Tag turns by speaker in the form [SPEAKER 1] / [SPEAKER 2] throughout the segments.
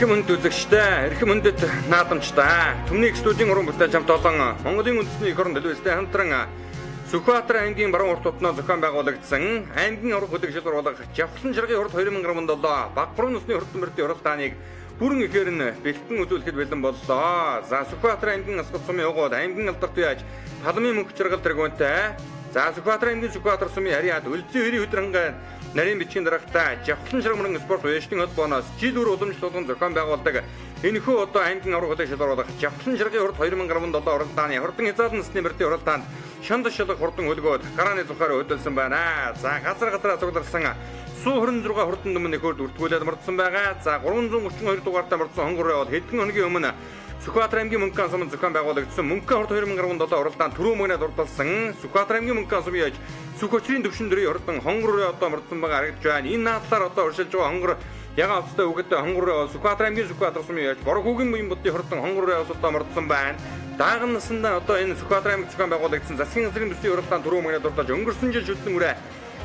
[SPEAKER 1] Эрхэм хүнд үзэгчтэй, эрхэм хүндэт наадамчтай. Төмний студийн уран бүтээл хамт олон Монголын үндэсний эх орон төлөвлөлтөд хамтран Сүхбаатар аймгийн баруун урт тутнаа зохион байгуулагдсан аймгийн уран бүтээл шалгуулах Жавхлан жаргын урд 2017 Багбурын усны хурдан уралдааныг бүрэн ихээр нь бэлтгэн үзүүлэхэд бэлэн боллоо. За Сүхбаатар аймгийн Асгат сумын угууд аймгийн алдарт яаж Палмын мөнх жаргал тэргүүнтэй. За Сүхбаатар аймгийн Сүхбаатар сумын ариад үлзий 90 өдрөнгө нарийн бичгийн дарагтай Жавхлан жаргын спорт уяжлын холбооноос жил бүр уламжлуулан зохион байгуулдаг энэхүү одоо аймгийн уран бүтээл шалгуулах Жавхлан жаргын урд 2017 уралдааны хурдан хязгаар насны мөрдийн уралдаанд шанд шалгах хурдан хөлгөөд гарааны зухаар хөдөлсөн байна. За газар цугларсан суу 26 хурдан дүмэн нөхөд үртгүүлээд мордсон байгаа. За 332 дугаартай мордсон хонгор яваад хэдхэн хоногийн өмнө Сүхбаатар аймгийн Мөнхөн сумын зохион байгуулагдсан Мөнхөн хурд 2017 уралдаанд түрүү мөнгөнд урдалсан Сүхбаатар аймгийн Мөнхөн сумын яж Сүх өчрийн төвшин дөрийн хурдан хонгор одоо мордсон байгаа харагдж байна. Энэ наадлаар одоо уршилж байгаа хонгор ягаан авцтай үгэд хонгор Сүхбаатар аймгийн Сүхбаатар сумын яж Борог хүүгийн буян будын хурдан хонгор одоо мордсон байна. Дааган насандаа одоо энэ Сүхбаатар аймгийн зохион байгуулагдсан засгийн газрын төсвийн уралдаанд түрүү мөнгөнд урдалж өнгөрсөн жил шүтлэн үрэ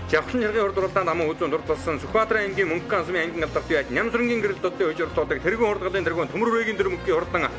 [SPEAKER 1] Жавхлан жаргын урд уралдаанд аман үзүүн дурдсан Сүхбаатар аймгийн Мөнхөн сумын аймгийн алдарт яаж Нямсрангийн гэрэл дотны хожир туудаг тэргүүн хурдгалын тэргүүн төмөр үрээгийн дөрмөгийн хурдан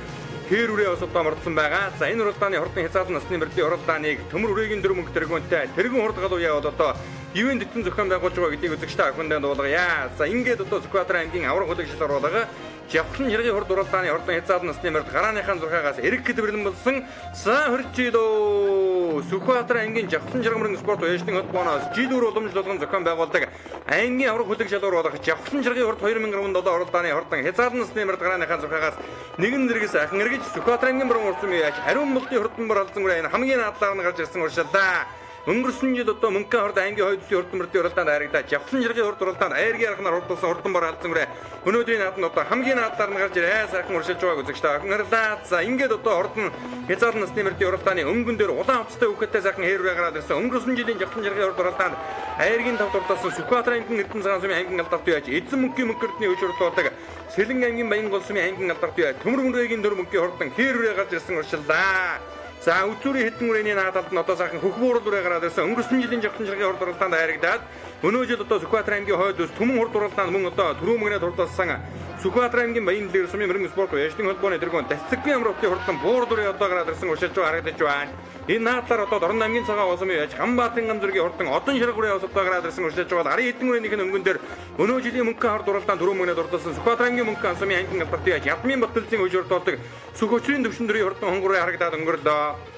[SPEAKER 1] Хэр үрээ осолдоо мордсон байгаа. За энэ уралдааны хурдан хязгаар насны мөрдийн уралдааныг төмөр үрээгийн дөрмөг тэргүүнтэй тэргүүн хурдгал уяа одоо ивент дэвтэн зохион байгуулж байгаа гэдгийг үзэгчтэй ахуйнд дуулгая. За ингээд одоо Сүхбаатар аймгийн авраг хөдөлгөөн шалгуулга Жавхлан жаргын урд уралдааны хурдан хязгаар насны мөрд гарааныхаа зурхаагаас эрэг хэдвэрлэн болсон. За хөрчидөө Сүхбаатар аймгийн Жавхлан жаргын спорт уяжлын холбооноос жил бүр уламжлуулан зохион байгуулдаг аймгийн авраг хөдөлгөөн шалгуулга Жавхлан жаргын урд 2017 уралдааны хурдан хязгаар насны мөрд гарааныхаа зурхаагаас нэгэн зэрэгс ахин эргэж Сүхбаатар аймгийн баруун урт сумын яаж ариун болтын хурдан бар алзан үрээ хамгийн наадлаар нь гарч ирсэн уршилдаа. Өнгөрсөн жил одоо Мөнхөн хорд аймгийн хойд усны хурдан мөрдийн уралдаанд харагдаад Жавхлан жаргын урд уралдаанд айргийн арганаар хурдсан хурдан бар алзан үрээ өнөөдрийн нааданд одоо хамгийн наадлаар нь гарч ирээ сайхан уршилж байгааг үзэгчтэй ахин харилаа. За ингээд одоо хурдан хязгаар насны мөрдийн уралдааны өнгөн дээр улаан хувцастай үхэтэй сайхан хээрвээ гараад ирсэн. Өнгөрсөн жилийн Жавхлан жаргын урд уралдаанд айргийн тав дурдсан Сүхбаатар аймгийн Эрдэнэ цагаан сумын аймгийн алдарт яаж эзэн мөнхийн мөнгөрдний өчрөлдөг Сэлэн аймгийн Баян гол сумын аймгийн алдарт яаж төмөр мөрөөгийн дөрмөнгийн хурдан хээрвээ гарч ирсэн уршилдаа. За үзүүрийн хэдэн үрээний наадалд нь одоо сайхан хөх буурал үрээ гараад ирсэн. Өнгөрсөн жилийн Жавхлан жаргын урд уралдаанд харагдаад өнөө жил одоо Сүхбаатар аймгийн хойд ус түмэн урд уралдаанд мөн одоо түрүү мөнгөнд хурдалсан Сүхбаатар аймгийн Баян дээр сумын мөрөн спорт уяжлын холбооны тэргүүн Дасцэгбийн амралтын хурдан буурал үрээ одоо гараад ирсэн уршилж харагдаж байна. Энэ наадлаар одоо Дорн аймгийн цагаан усмын яж Хамбаатын гамзүргийн хурдан одон ширэг үрээ одоо гараад ирсэн уршилж байгаа. Арын хэдэн үрээнийх нь өнгөн дээр өнөө жилийн Мөнхөн хорд уралдаанд түрүү мөнгөнд хурдалсан Сүхбаатар аймгийн Мөнхөн сумын аймгийн алдарт яж Ядмын Батлын өжөр толдог Сүх өчрийн төвшин дөрийн хурдан хонгор үрээ харагдаад өнгөрлөө.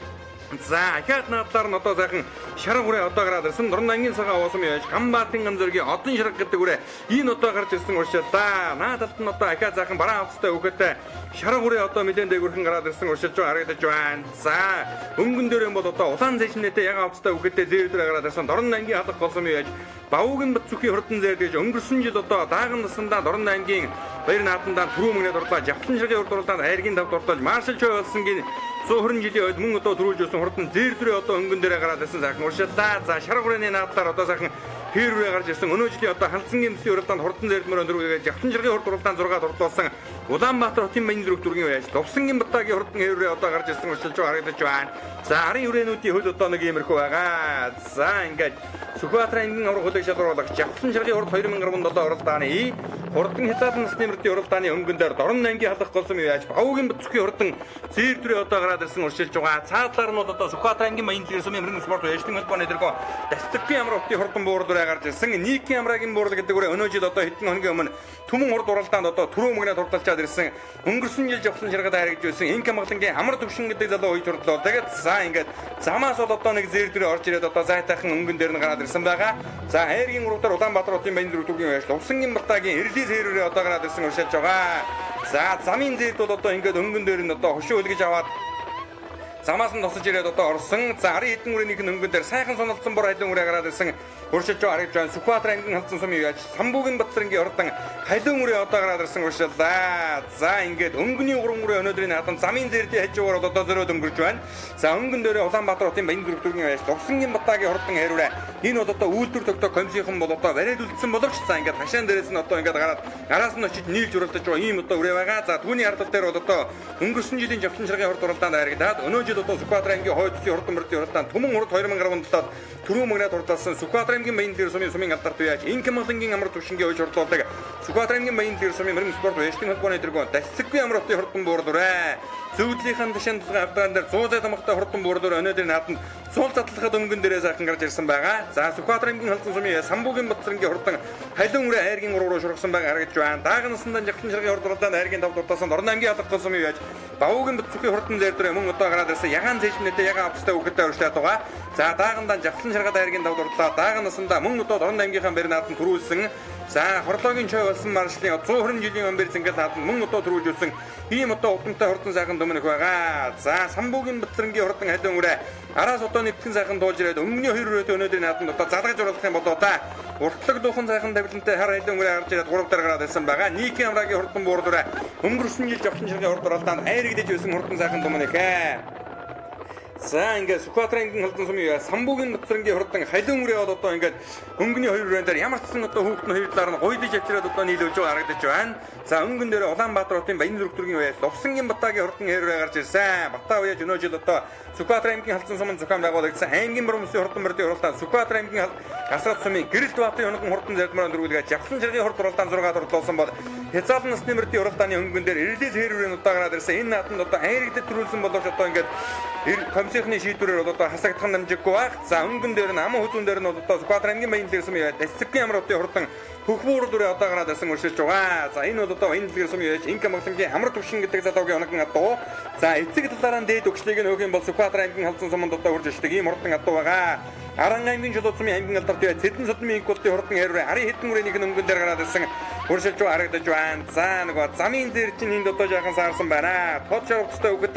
[SPEAKER 1] За ахаад наадлаар нь одоо сайхан шарга үрээ одоо гараад ирсэн. Дорн аймгийн цагаан усмын яж Хамбаатын гамзүргийн одон ширэг гэдэг үрээ энэ одоо гарч ирсэн уршилдаа. Наадалд нь одоо ахаад сайхан бараан хувцастай үхэтэй шарга үрээ одоо мэдэн дээгүүрхэн гараад ирсэн уршилж харагдаж байна. За өнгөн дээр юм бол одоо улаан зэжнэтэй ягаан хувцастай үхэтэй зэвдэр гараад ирсэн. Дорн аймгийн халах усмын яж Бавуугийн бат зүхийн хурдан зэр гэж өнгөрсөн жил одоо дааган насандаа Дорн аймгийн Баяр наадандаа түрүү мөнгөнд орлоо Жавхлан жаргын урд уралдаанд айргийн тавд ордолж маршал чой болсонгийн 120 жилийн ойд мөн одоо төрүүлж өссөн хурдан зэр дөрөө одоо өнгөн дээрээ гараад ирсэн сайхан уршилдаа. За шарга хүрээний наадлаар одоо сайхан хэрвээ гарч ирсэн. Өнөө жилийн одоо Ханцангийн төсвийн уралдаанд хурдан зэрдмөр өндөргөөж Жавхлан жаргын урд уралдаанд 6 дурдуулсан Улаанбаатар хотын Баян зүрх дүргийн байж Довсонгийн Батагийн хурдан хэрвээ одоо гарч ирсэн уршилж харагдаж байна. За арын үрээнүүдийн хөл одоо нэг иймэрхүү байгаа. За ингээд Сүхбаатар аймгийн авраг хөдөлгөөн шалгуулах Жавхлан жаргын урд 2017 уралдааны хурдан хязгаар насны мөрдийн уралдааны өнгөн дээр Дорн аймгийн халах гол сумын яаж Бавуугийн бат зүхийн хурдан зэр дөрөө одоо гараад ирсэн уршилж байгаа. Цаадлаар нь бол одоо Сүхбаатар аймгийн Баян дээр сумын мөрөн спорт уяжлын холбооны тэргөө Дасцэгбийн амралтын хурдан буурал үрээ гарч ирсэн. Нийтийн амрагийн буурал гэдэг үрээ өнөө жил одоо хэдэн хоногийн өмнө түмэн урд уралдаанд одоо түрүү мөнгөнд хурдалчаад ирсэн. Өнгөрсөн жил Жавхлан жаргад харагдж байсан Инк амгалангийн амар төвшин гэдэг залуу уйж хурдлоо. Тэгээд за ингээд замаас бол одоо нэг зэр дөрөө орж ирээд одоо зайтайхан өнгөн дээр нь гараад ирсэн байгаа. За хайргийн урагтар Улаанбаатар хотын Баян зүрх дүргийн байж Довсонгийн Батагийн эрлис хэрүүрээ одоо гараад ирсэн уршилж байгаа. За замын зэд бол одоо ингээд өнгөн дээр нь одоо хошуу үлгэж аваад замаас нь тосож ирээд одоо орсон. За арын хэдэн үрээнийх нь өнгөн дээр сайхан сонолцсон бор халуун үрээ гараад ирсэн уршилж харагдж байна. Сүхбаатар аймгийн Халдсан сумын яаж Самбуугийн Батцрангийн хурдан халуун үрээ одоо гараад ирсэн уршиллаа. За ингээд өнгөний уран үрээ өнөөдрийн наадам замын зэрдийн хажуугаар одоо зөрөөд өнгөрч байна. За өнгөн дээр Улаанбаатар хотын Баян зүрх дүргийн байж Довсонгийн Батагийн хурдан хэрвээ энэ бол одоо үйлдвэр тогтоох комиссийн бол одоо бариад үлдсэн боловч за ингээд хашаан дээрээс нь одоо ингээд гараад араас нь очиж нийлж уралдаж байгаа ийм одоо үрээ байгаа. За түүний ардал дээр бол одоо өнгөрсөн жилийн Жавхлан жаргын хурд уралдаанд харагдаад өнөө жил одоо Сүхбаатар аймгийн хойд зүсийн хурдан мөрдийн хурдан Түмэн хурд 2000 гаруй дотоод түрүү мөнгөний дурталсан Сүхбаатар аймгийн баян дээр сумын алдарт байж инкем малангийн амар төвшингийн өөж хурдуулдаг Сүхбаатар аймгийн баян дээр сумын мөрөн спорт баяжтын холбооны тэргүүн дасцэггүй амар хотын хурдан буурлуурэ зөвлөлийн ташаалгын авдаан дээр 100 зай тамгатай хурдан буурлуур өнөөдөр нааданд суул задлахад өнгөн дээрээ сайхан гарч ирсэн байгаа. За Сүхбаатар аймгийн халдсан сумын Самбуугийн Батцрангийн хурдан халиун үрэ айргийн 3 руу шургасан байгаа харагдж байна. Даагнасндан жагтан ширгийн хурдруулаад айргийн 5 дуртасан Орон аймгийн алгын сумын яаж Бавуугийн Батцүхийн хурдан дээр дээр мөн одоо гараад ирсэн ягаан зэжнэтэй ягаан авцтай өгөхтэй өршлээд байгаа. За даагндан жагтан ширгаад айргийн 5 дуртлаа даагнаснда мөн одоо Орон аймгийнхаа бэр нааданд төрүүлсэн. За хорлоогийн чой болсон маршлын 120 жилийн өмнө зингээл нааданд мөн одоо төрүүлжүүлсэн. Ийм одоо удамтай хурдан сайхан дүмнэх байгаа. За Самбуугийн Батцрангийн хурдан халиун үрэ араас одоо нэгтгэн сайхан туулж ирээд өмнөний 2 өрөөд өнөөдрийн нааданд одоо залгаж оруулах юм болоо та. Уртлаг дуухан сайхан тавилантай хар халиун үрэ гарч ирээд 3 дараа гараад ирсэн байгаа. Нийтийн амраагийн хурдан буурлуурэ өнгөрсөн жил жавхлан ширгийн хурд оролтоонд айрагдаж байсан хурдан сайхан дүмнэх. За ингээд Сүхбаатар аймгийн халдсан сумын Самбуугийн Батцрангийн хурдан халиун үрээ одоо ингээд өнгөний 2 өрөөнд дээр ямар ч сан одоо хүүхдэн хоёр талаар нь гойдож авчираад одоо нийлүүлж байгаа харагдаж байна. За өнгөн дээр Улаанбаатар хотын Баян зүрхтүргийн байр Лувсангийн Батагийн хурдан хэрвээ гарч ирсэн. Батаа уяж өнөө жил одоо Сүхбаатар аймгийн халдсан сумын зохион байгуулагдсан аймгийн боромсын хурдан мөрдийн уралдаан Сүхбаатар аймгийн гасрат сумын Гэрэлт Баатарын хөнгөн хурдан зардмаар дөрвөлгээд жавхлан ширгийн хурд уралдаан 6 дурлуулсан бол Хязгаалт насны мөрдийн уралдааны өнгөн дээр ирэлээс хэрвээ удаа гараад ирсэн. Энэ нааданд одоо айрагдаж төрүүлсэн боловч одоо ингээд комиссийнхны шийдвэрээр одоо хасагдах нь намжиггүй баг. За өнгөн дээр нь аман хүзүүн дээр нь одоо Сүхбаатар аймгийн баян дэлгэр сумын дасцэггүй амар хотын хурдан хөхбүүр дүрээ одоо гараад ирсэн өршилж байгаа. За энэ бол одоо баян дэлгэр сумын яаж инкем малангийн амар төвшин гэдэг залуугийн оногн адуу. За эцэг талаараа дээд өгшлийг нь өгөх юм бол Сүхбаатар аймгийн халдсан суманд одоо хурж иждэг ийм хурдан адуу байгаа. Аран аймгийн чулуу сумын аймгийн алдарт бай Цэдэн судмын инкултын хурдан хэрвээ ари хэдэн үрээний нэг өнгөн дээр гараад ирсэн өршилж харагдаж байна. За нөгөө замын дээр чинь энд одоо жаахан саарсан байна. Тод шавхцтай өгөд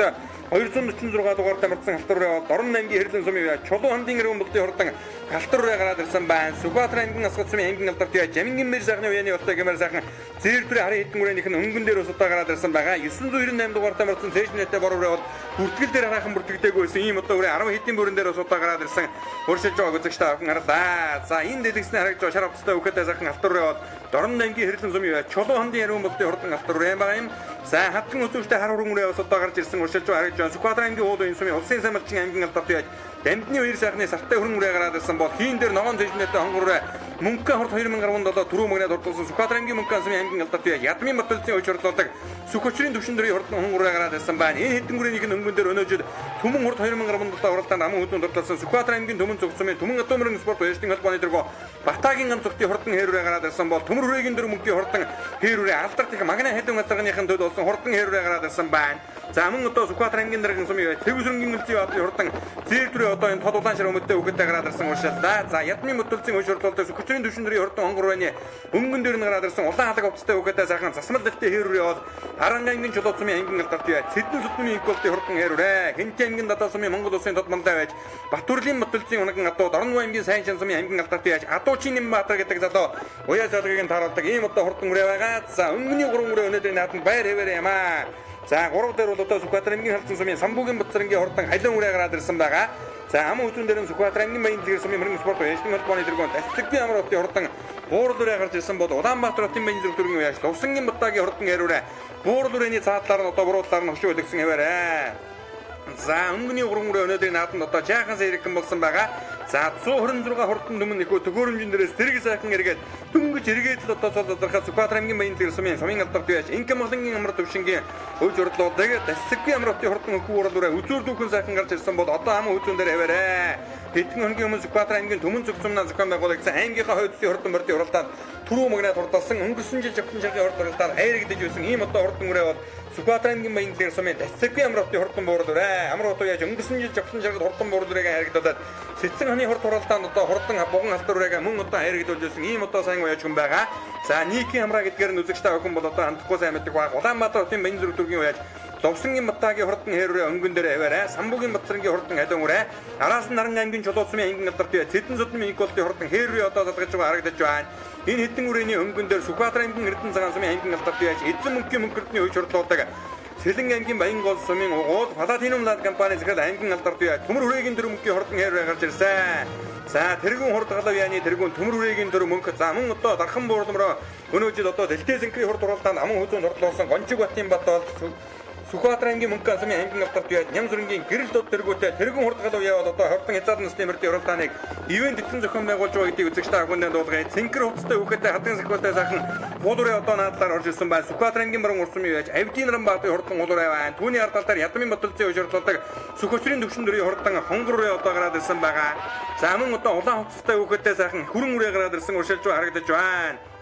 [SPEAKER 1] 246 дугаар тамирсан халтураа Орон аймгийн хэрлэн сумын чулуу хандын өргөн болтын хурдан халтураа гараад ирсэн байна. Сүхбаатар аймгийн асгал сумын аймгийн алдарт бай Жамингийн мэр сайхны уяаны болтой гэмээр сайхан зэр төрийн ари хэдэн үрээний нэг өнгөн дээр ус одоо гараад ирсэн байгаа. 998 дугаар тамирсан цэжнэтэй бор өрөө бол бүртгэл дээр хараахан бүртгэдэггүй байсан. Ийм одоо өрөө 10 хэдэн бүрэн дээр ус одоо гараад ирсэн өршилж байгааг үзэгчтэй авах харлаа. За энэ дэлгэснээ харагдж байгаа шар авцтай өгөхтэй сайхан халтураа бол Орон аймгийн хэрлэн сумын чулуу хандын яруу болтын хурдан халтураа байгаа юм. За хатган өсөвчтэй хар хөрөнгөрөө ус одоо гарч ирсэн өршилж харагдж байгаа. Сүхбаатар аймгийн уулын сумын улсын самарчин аймгийн алдарт байж Дамдны хоёр сайхны сартай хөрөнгөрөө гараад ирсэн бол хийн дээр ногоон зэжнэтэй хонгороо мөнгөн хурд 2017 түрүү мөнгөний дурдсан Сүхбаатар аймгийн мөнгөн сумын аймгийн алдарт байж Ядмын Батлцын ууч хурлуулдаг Сүхөчрийн төвшин дөрийн хурдан хонгороо гараад ирсэн байна. Энэ хэдэн гүрэнийх нь өнгөн дээр өнөө жил Түмэн хурд 2017 уралдаанд аман хүзүүн дурдсан Сүхбаатар аймгийн Түмэн зөв сумын Түмэн Атомрын спорт баяжтын холбооны тэргүү Батагийн ганц зөвхөн хурдан хэрвээ гараад ирсэн бол Төмөр хүрээгийн дөрөв мөнгөний хурдан хэрвээ алдарт их магнаа хэдэн газарныхын төлөө болсон хурдан хэрвээ гараад ирсэн байна. За мөн одоо Сүхбаатар аймгийн даргын сумын Цэвсрэнгийн үлзий баатарын хурдан зэр төрөө одоо энэ тод улаан шар өмөдтэй өгөхтэй гараад ирсэн уушаалаа. За Ядмын Батлцын ууч хурлуулдаг Сүхөчрийн төвшин дөрийн хурдан хонгорооны өнгөн дээр нь гараад ирсэн улаан халаг овцтой өгөхтэй сайхан засмал дэхтэй хэрвээ бол Харан аймгийн чулуу сумын аймгийн алдарт бай Цэдэн судмын инкултын хурдан хэрвээ Хинтэн аймгийн дадал сумын Монгол улсын тод мандаа байж Батүрлийн Батлцын унаган адууд Орон аймгийн сайн шин сумын аймгийн алдарт байж Атуучийн Нэмбаатар гэдэг залуу уяа залгагийн тааруулдаг ийм одоо хурдан үрээ байгаа. За өнгөний 3 үрээ өнөөдрийн нааданд баяр хэвээр ямаа. За 3 дээр бол одоо Сүхбаатар аймгийн халдсан сумын Самбуугийн Батцрангийн хурдан халиун үрээ гараад ирсэн байгаа. За аман хүзүүн дээр нь Сүхбаатар аймгийн баян дэлгэр сумын мөрөн спорт баяжтын холбооны тэргүүнд дасцэггүй амар хотын хурдан буур дүрээ гарч ирсэн бол Улаанбаатар хотын баян зүрхтүргийн уяаш Лувсангийн Батагийн хурдан хэрвээ буур дүрэний цаатлаар нь одоо буруулаар нь хөшөөлөгсөн хэвээрээ. За өнгөний 3 үрээ өнөөдрийн нааданд одоо жаахан сэрэгэн болсон байгаа. За 126 хурдан дүмэн нөхөө төгөөрөмжийн дээрээс тэрэг сайхан эргээд дөнгөж эргээд л одоо залдархаа Сүхбаатар аймгийн баян дэлгэр сумын алдарт байж инкем малангийн амар төвшингийн ууж урдлуудаг дасцэггүй амар хотын хурдан өхөө уралуураа үзүүр дүүхэн сайхан гарч ирсэн бол одоо аман хүзүүн дээр хэвээрээ. Хэдэн хоногийн өмнө Сүхбаатар аймгийн Түмэн зөвцөмнөө зохион байгуулагдсан аймгийнхаа хойдсын хурдан мөрдийн уралдаанд түрүү мөнгөний дурдсан өнгөрсөн жил жавхлан ширгийн хурд уралдаанд айрагдаж байсан ийм одоо хурдан үрээ бол Сүхбаатар аймгийн баян дэлгэр сумын дасцэггүй амар хотын хурдан буурлуураа амар хот яаж өнгөрсөн жил жавхлан ширгэд хурдан буурлуурыг хайрагдуулаад Сэцэн ханы хурд уралдаанд одоо хурдан буган халтурыг мөн одоо хайрагдуулж байсан ийм одоо сайн уяж хүн байгаа. За нийтийн хамраа гэдгээр нь үзэгчтэй охин бол одоо хандахгүй сайн мэддэг баг. Улаанбаатар хотын баян зүрхтүргийн уяж Лувсангийн Батагийн хурдан хэрвээ өнгөн дээр хэвээрээ Самбуугийн Батцрангийн хурдан халиун үрээ араас нь Наран аймгийн чулуу сумын аймгийн алдарт бай Цэдэн судмын инкултын хурдан хэрвээ одоо залгаж байгаа харагдаж байна. Энэ хэдэн үрээний өнгөн дээр Сүхбаатар аймгийн Эрдэнэ цагаан сумын аймгийн алдарт байж эзэн мөнгөний мөнгөртний ууч хурлуулдаг Сэлэн аймгийн Баян гол сумын угуул Палатинум лад компани захирал аймгийн алдарт бай Төмөр хүрээгийн дөрөв мөнгөний хурдан хэрвээ гарч ирсэн. За тэргүүн хурд галав яаны тэргүүн Төмөр хүрээгийн дөрөв мөнгө за мөн одоо дархан буурламроо өнөө жил одоо Дэлтэй зэнкрийн хурд уралдаанд аман хүзүүнд хурлуулсан Гончиг Батын бат бол Сүхбаатар аймгийн Мөнгөн сумын аймгийн алдарт байж Нямсрынгийн гэрэл дот тэргүүтээ тэргүүн хурдгалуу яваад одоо хортон хязгаар насны мөрдийн уралдааныг ивент тэтгэн зохион байгуулж байгаа гэдгийг үзэгчтэй агуулгын дуулгая цэнхэр хувцастай хүүхэдтэй хатган сахиултай сайхан хуулуурын одоо наадлаар орж ирсэн байна. Сүхбаатар аймгийн баруун урт сумын байж Авдийн Рамбаатын хурдан хуулуурай байна. Түүний ард талаар Ядмын Баталзын уужралдаг Сүхөчрийн төвшин дөрийн хурдан хонгорын одоо гараад ирсэн байгаа. За мөн одоо улаан хувцастай хүүхэдтэй сайхан хүрэн үрээ гараад ирсэн уршилж харагдаж байна.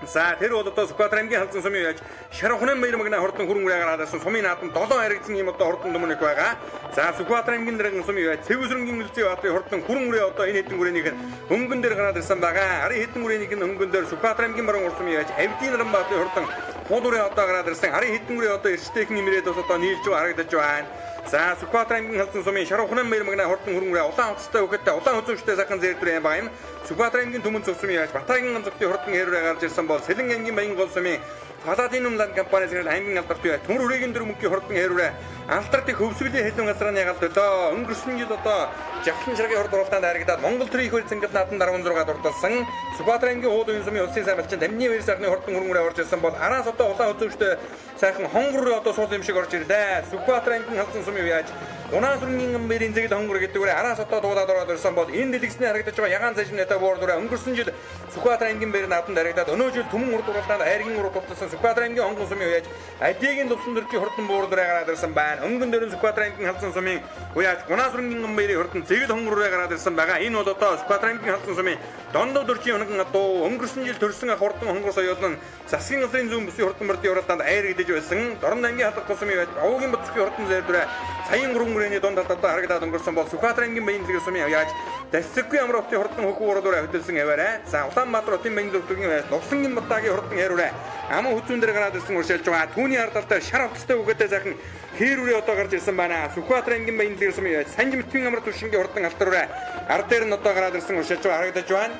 [SPEAKER 1] За тэр бол одоо Сүхбаатар аймгийн халдсан сумын яаж Шархунан баяр магна хурдан хүрэн үрээ гараад ирсэн сумын наадам 7 харагдсан юм одоо хурдан дүмнэх байгаа. За Сүхбаатар аймгийн дэрэгэн сумын яаж Цэвэсрэнгийн үлзий баатарын хурдан хүрэн үрээ одоо энэ хэдэн үрээнийх нь хөнгөн дээр гараад ирсэн байгаа. Харин хэдэн үрээнийх нь хөнгөн дээр Сүхбаатар аймгийн баруун урт сумын яаж Авдийн Рамбаатын хурдан хуулуурын одоо гараад ирсэн. Харин хэдэн үрээ одоо эрстэйхэн имрээд бас одоо нийлж харагдаж байна. За Сүхбаатар аймгийн халдсан сумын Шархунан баяр магна хурдан хүрэн үрээ улаан хувцастай хүүхэдтэй улаан үзүүштэй сайхан зэрдүр юм байгаа юм. Сүхбаатар аймгийн Түмэн цус сумын яаж Батайгийн ганцхан хурдан хэрүүрээ гарч ирсэн бол Сэлэн аймгийн Баян гол сумын Паладин умлан компани зэрэг аймгийн алдарт бай. Төмөр үрээгийн дөрөв мөнгөний хурдан хэрүүрээ алдарт хөвсгөлийн хэлэн газрын ягалт өдөө өнгөрсөн жил одоо жавхлан ширгийн хурд уралдаанд харагдаад Монгол төрийн хөл зингэл наадам 16 дурдсан. Сүхбаатар аймгийн Хуулын сумын улсын сайн малчин тамны баяр сайхны хурдан хүрэн орж ирсэн бол араас одоо улаан үзүүштэй сайхан хонгор одоо суул юм шиг орж ирлээ. Сүхбаатар аймгийн халдсан сумын яаж Унаасрынгийн мэрийн зэгэл хонгор гэдэг үгээр араас одоо дуудаад ороод ирсэн бол энэ дэлгэсний харагдаж байгаа ягаан цаашмнэтэй боордураа өнгөрсөн жил Сүхбаатар аймгийн баяр наадамд харагдаад өнөө жил Түмэн урд уралдаанд хайргийн урд урдсан Сүхбаатар аймгийн хонгон сумын яаж Адигийн төвсөн дөрвийн хурдан боордураа гараад ирсэн байна. Өнгөн дөрөв Сүхбаатар аймгийн халдсан сумын яаж Унаасрынгийн баярын хурдан зэгэл хонгороо гараад ирсэн байгаа. Энэ бол одоо Сүхбаатар аймгийн халдсан сумын дондоо дөрвийн хөнгөн одоо өнгөрсөн жил төрсөн ах хурдан хонгор соёолн засгийн газрын зүүн бүсийн хурдан мөрдийн уралдаанд айрагдаж байсан. Дорн аймгийн халдсан сумын яаж Овгийн Батцгийн хурдан зэрдүрэ саяын 3 мөрөний донд талдаа харагдаад өнгөрсөн бол Сүхбаатар аймгийн Баян зэрэг сумын яаж Дэсэггүй амар хотын хурдан хөхүү уралдураа хөтөлсөн аваарай. За Улаанбаатар хотын Баян зөвлөгийн байж Новсангийн Батагийн хурдан хэрүүрээ аман хүзүүн дээр гараад ирсэн уршилж байгаа. Түүний ард талдаа шар хувцастай үгээтэй сайхан хэрүүрээ одоо гарч ирсэн байна. Сүхбаатар аймгийн Баян зэрэг сумын яаж Санжи Мэтгийн амар түвшингийн хурдан алтарураа ард дээр нь одоо гараад ирсэн уршилж байгаа харагдаж байна.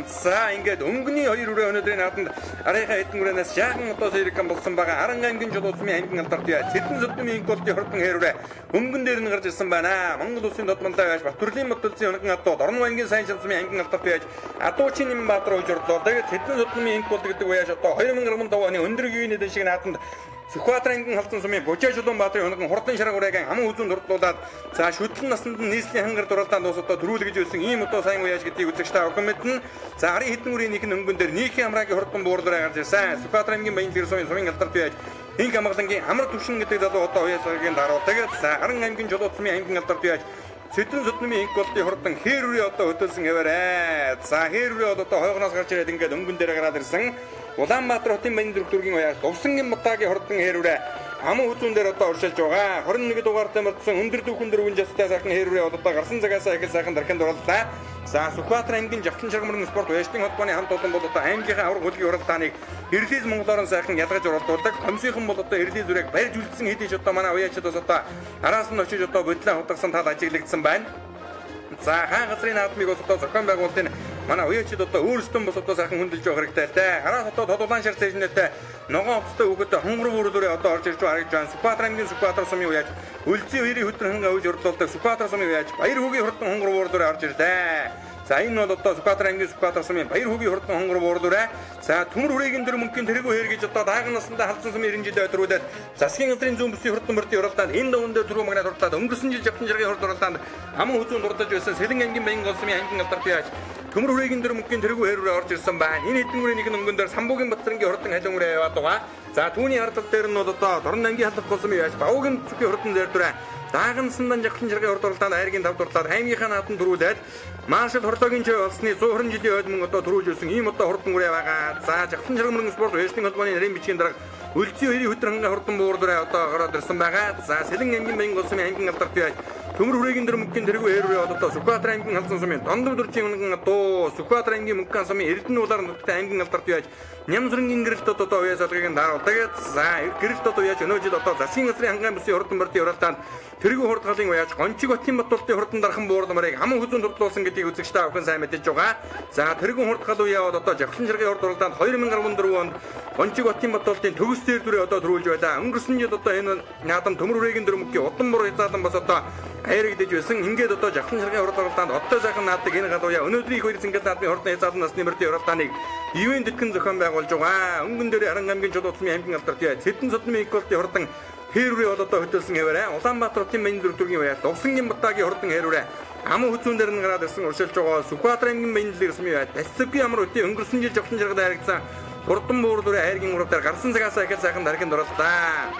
[SPEAKER 1] За ингээд өнгөний 2 үрээ өнөөдрийн наадамд арийнхаа хэдэн үрээнээс жаахан одоо сэргэн болсон байгаа. Аран аймгийн Жолоосмын аймгийн алдарт яа Цэдэн зүтмийн инколтын хурдан хэрүүрээ өнгөн дээр нь гарч ирсэн байна. Монгол улсын додмонтой байж Батүрлийн Батулзын хөнгөн адуу Дорн аймгийн Сайн шансмын аймгийн алдарт байж Адуучин Нэмбаатар уужрлоо. Тэгээд Цэдэн зүтмийн инколт гэдэг үеаш одоо 2015 оны өндөр гээний дэшиг наадамд Сүхбаатар аймгийн халдсан сумын Бужааж Улаанбаатарын хөнгөн хурдан шарга урайгийн аман үзүүнд хурдлуулад за шүтлэн насанд нь нийслэлийн хангар дуралдаанд ус одоо төрүүлгэж байсан ийм одоо сайн уяаж гэдгийг үзэгчтэй авах мэднэ. За харин хэдэн үрийнх нь өнгөн дээр нийхийн амраагийн хурдан буурлаараа гарч ирсэн. Сүхбаатар аймгийн Баян зэрэг сумын алдарт байж Хинг амгалангийн амар түвшин гэдэг залуу одоо уяасагийн даруулдаг. За Харан аймгийн Жолоосмын аймгийн алдарт байж Цэдэн зүтмийн инколтын хурдан хэрүүрээ одоо хөтөлсөн аваарай. За хэрүүрээ одоо хойгоноос гарч ирээд ингээд өнгөн дээр гараад ирсэн. Улаанбаатар хотын Баян зүрх дүүргийн уяас Увсангийн Батагийн хурдан хэрүүрээ аман хүзүүн дээр одоо уршилж байгаа. 21 дугаартай мөрдсөн өндөр дүүхэн дөрвөн жастай сайхан хэрүүрээ одоо гарсан цагаасаа их сайхан дархан дурлаа. За Сүхбаатар аймгийн Жавхлан шаргамрын спорт уяжтын холбооны хамт олон бол одоо аймгийнхаа авраг хөдөлгөөний уралдааныг Эрлиз Монголоор сайхан ялгаж уралдуулдаг. Комиссийнхан бол одоо Эрлиз үрэг барьж үлдсэн хэдий ч одоо манай уяачид бас одоо араас нь очиж одоо бодлоо хутгасан тал ажиглагдсан байна. За хаан газрын наадмыг бас одоо зохион байгуулалтын манай уяачид одоо өөрсдөө бас одоо сайхан хөндлөж явах хэрэгтэй л дээ. Араас одоо тодулаан шар цэжнэтэй ногоон хувцастай өгөөдөө хонгор бүрдүүрээ одоо орж ирж харагдж байна. Сүхбаатар аймгийн Сүхбаатар сумын уяаж үлзий хоёрын хөтөр ханга өвж урдуулдаг Сүхбаатар сумын уяаж Баяр хүүгийн хурдан хонгор бүрдүүрээ орж ирлээ. За энэ бол одоо Сүхбаатар аймгийн Сүхбаатар сумын Баяр хүүгийн хурдан хонгор бүрдүүрээ за Төмөр хүрээгийн дөрөв мөнгөний тэрэгүү хэргэж одоо дааган наснда халдсан сумын 90 жилийн өдрүүдэд засгийн газрын зүүн бүсийн хурдан мөрдийн уралдаанд энэ даван дээр түрүү магнат урлаад өнгөрсөн жил Жавхлан шаргын хурд уралдаанд аман хүзүүнд дурдж байсан Сэлэн аймгийн Баян гол сумын аймгийн алдарт яаж Төмөр хүрээгийн дөрөв мөнгөний тэрэгүү хэрүүрээ орж ирсэн байна. Энэ хэдэн үрийнх нь өнгөн дээр Самбуугийн Батцрангийн хурдан халин үрээ яваад байгаа. За түүний хардал дээр нь бол одоо Дорн аймгийн халдах гол сумын яаж Бавгийн цүгийн хурдан зэрдүрэ дааган сандан Жавхлан шаргын хурд уралдаанд хайргийн тав дурлаад аймгийнхаа нааданд төрүүлээд Маршал хурдлагийн чөй болсны 120 жилийн хойд мөн одоо төрүүлж ирсэн ийм одоо хурдан үрээ байгаа. За Жавхлан шаргын спорт уяжтын холбооны нарийн бичгийн дарга үлзий хоёрын хөтөр ханга хурдан буурлаараа одоо гараад ирсэн байгаа. За Сэлэн аймгийн Баян гол сумын аймгийн алдарт байж Төмөр хүрээгийн дөрөв мөнгөний тэрэгүү хэрүүрээ одоо Сүхбаатар аймгийн халдсан сумын дондор дөржийн хөнгөн одоо Сүхбаатар аймгийн Мөнгөн сумын Эрдэнэ улаар нутагтай аймгийн алдарт байж Нямсрынгийн гэрэлт одоо уяас алгагийн даруулдаг. За гэрэлт одоо яаж өнөө жил одоо засгийн газрын хангайн бүсийн хурдан мөрдийн уралдаанд тэрэгүү хурдгалын уяаж Гончиг Хотын Батултын хурдан дархан буурламарыг аман хүзүүнд хурдлуулсан гэдгийг үзэгчтэй авахын сайн мэдэж байгаа. За тэрэгүү хурдгал уяад одоо Жавхлан шаргын хурд уралдаанд 2014 онд Гончиг Хотын Батултын төгс дээр дүрээ одоо төрүүлж байлаа. Өнгөрсөн жил одоо энэ наадам Төмөр хүрээгийн дөрөв мөнгөний удам бур хязгаарлан бас одоо хайрагдаж байсан. Ингээд одоо Жавхлан шаргын хурд уралдаанд одтой сайхан наадаг энэ галууя өнөөдрийн 2 зингэл наадмын хурдан хязгаарлан насны мөрдийн уралдааныг ивент тэтгэн зохион байгуулсан болж байгаа. Өнгөн дээр Харан аймгийн Чулуутмын аймгийн алдарт Цэдэн судмын эколтын хурдан хэрүүрээ одоо хөтөлсөн хэвээрээ Улаанбаатар хотын Баян зүрхтүргийн баяр Дувсангийн Батагийн хурдан хэрүүрээ аман хүзүүн дээр нь гараад ирсэн уршилж байгаа Сүхбаатар аймгийн Баян зүрхсмын баяр Тасцгийн ямар өтийн өнгөрсөн жил жогсон жаргад харагдсан хурдан буурлын хайргийн урдаар гарсан цагаас ахиж сайхан дарахын дурлаа.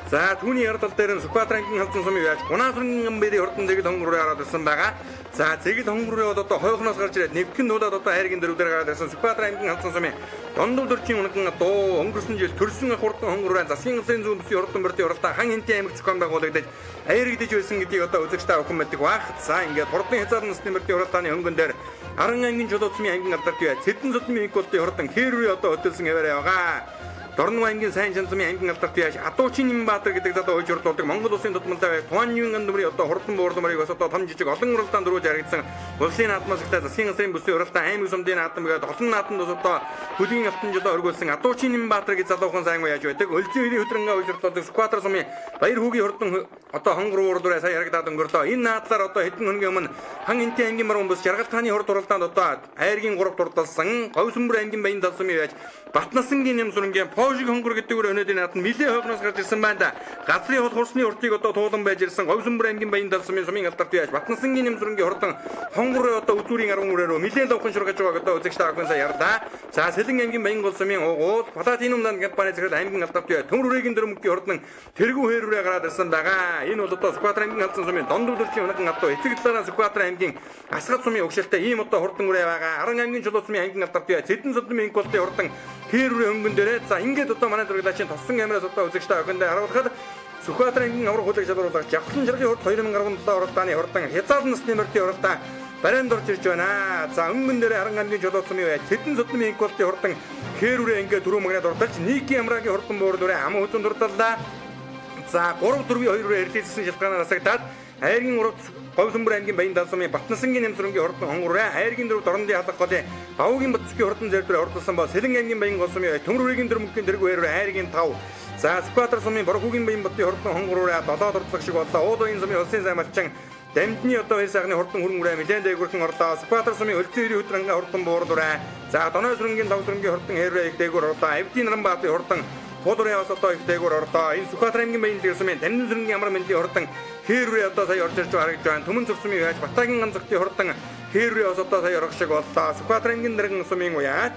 [SPEAKER 1] За түүний ярдал дээр нь Сүхбаатар аймгийн халдсан сумын байж Гунаасрын гамбэрийн хурдан зэгэл хонгороо хараад ирсэн байгаа. За зэгэл хонгороо одоо хойхноос гарч ирээд нэвхэн дуудаад одоо хайргийн дөрвдөр гараад ирсэн Сүхбаатар аймгийн халдсан сумын Дондол дөрчийн унаган дуу өнгөрсөн жил төрсөн хурдан хонгороо засгийн улсын зүүн бүсийн хурдан бөртийн уралдаа хан хинтийн аймаг зохион байгуулагдаж аяргдэж байсан гэдгийг одоо үзэгчтэй охин мэддэг баг. За ингээд хурдан хязгаар насны бөртийн уралдааны хөнгөн дээр Харан аймгийн Чулуутмын аймгийн алдарт Цэдэн судмын эколтын хурдан хэрүүрээ одоо хөтөлсөн хэвээрээ байгаа. Дорн аймгийн сайн шанцмын аймгийн алдарт яаж Атуучин Нэмбаатар гэдэг залуу хойж урдуулдаг Монгол улсын тутамдаа Туаннын андмрын одоо хурдан буурламрыг бас одоо том жижиг олон уралдаанд дөрвөж харагдсан улсын наадмастай засгийн газрын бүсийн уралдаан аймаг сумдын наадам гэдэг олон наадамд одоо хөлийн автомжолоо өргүүлсэн Атуучин Нэмбаатар гэж залуухан сайн яаж байдаг өлзөн хэрийн хөдрөнгөө хойж урдуулдаг Сүхбаатар сумын баяр хүүгийн хурдан одоо хонгор уурлаараа сайн харагдаад өнгөрлөө. Энэ наадлаар одоо хэдэн хоногийн өмнө хан энтийн аймгийн маргаан бүс жаргал тааны хурд уралдаанд одоо айргийн 3 дурдалсан Говьсөнбөр аймгийн Баян далсумын байж Батнасангийн Нэмсүрэнгийн Пожиг хонгор гэдэг өнөөдрийн наадам нэлээд хойгноос гарч ирсэн байна да. Газрын хол хурсны уртыг одоо туулан байж ирсэн Говьсөнбөр аймгийн Баян далсумын сумын алдарт байж Батнасангийн Нэмсүрэнгийн хурдан хонгор одоо үзүүрийн 10 үрээрөө нэлээд ловхон шургаж байгааг одоо үзэгчтэй ахын сая ярьлаа. За Сэлэн аймгийн Баян гол сумын уугуул Платинум дан компани зэрэг аймгийн алдарт байж Төмөрөгийн дөрмөгийн хурдан тэргүү хэрүүрээ гараад ирсэн байгаа. Энэ бол одоо Сүхбаатар аймгийн халдсан сумын Дондол дөрчийн унаган одоо эцэг талаараа Сүхбаатар аймгийн Асгат сумын өгшөлтэй ийм одоо хурдан үрээ байгаа. Харан аймгийн Чулуутмын аймгийн алдарт байж Цэдэн судмын эколтын хурдан хэрүүрээ хөнгөн дээрээ за ингээд одоо манай дургадачийн тосон камераас одоо үзэгчтэй охинд харуулхад Сүхбаатар аймгийн аврах хөлөг шалруулах Жавхлан жаргын хурд 2017 уралдааны хурдан хязгаар насны мөртийн уралдаан барайнд орж ирж байна. За өнгөн дээр Харан аймгийн Чулуутмын байж Цэдэн судмын эколтын хурдан хэрүүрээ ингээд дөрөв магнад урдалж нийгмийн амраагийн хурдан буурлаараа аман хүзүүн дурдаллаа. За 3 4-ийн 2-оор эрдэлсэн шалтгаанаар асагдаад хайргийн 3 Говьсөнбөр аймгийн Баян далсумын Батнасангийн Нэмсүрэнгийн хурдан хонгороо хайргийн 4 Дорндын халах голын Бавгийн Батцгийн хурдан зэрдэр ордолсон ба Сэлэн аймгийн Баян гол сумын Төмөрөгийн дөрмөгийн дэргүүрээр хайргийн 5 за Сүхбаатар сумын Борхүүгийн Баян Баттын хурдан хонгороо 7 дурдлаг шиг боллоо. Уулын сумын улсын займалчин Дамжны одоо хэл сайхны хурдан хөрөнгөрөө нэлээд дээгүүрхэн орлоо. Сүхбаатар сумын өлзөн хэрийн хөдрангийн хурдан буурлаарай. За Доной сүрэнгийн Давсрэнгийн хурдан хэрвээ их дээгүүр орлоо. Авдийн Наранбаатарын хурдан Подорын ус одоо их дээгүүр орлоо. Энэ Сүхбаатар аймгийн Баян зүрхсмын Дамжны сүрэнгийн амар мэндийн хурдан хэрвээ одоо сая орж ирж харагдж байна. Төмөн зүрхсмын яаж Батагийн ганцхтын хурдан хэрвээ ус одоо сая орох шиг боллоо. Сүхбаатар аймгийн Дэргэн сумын уяач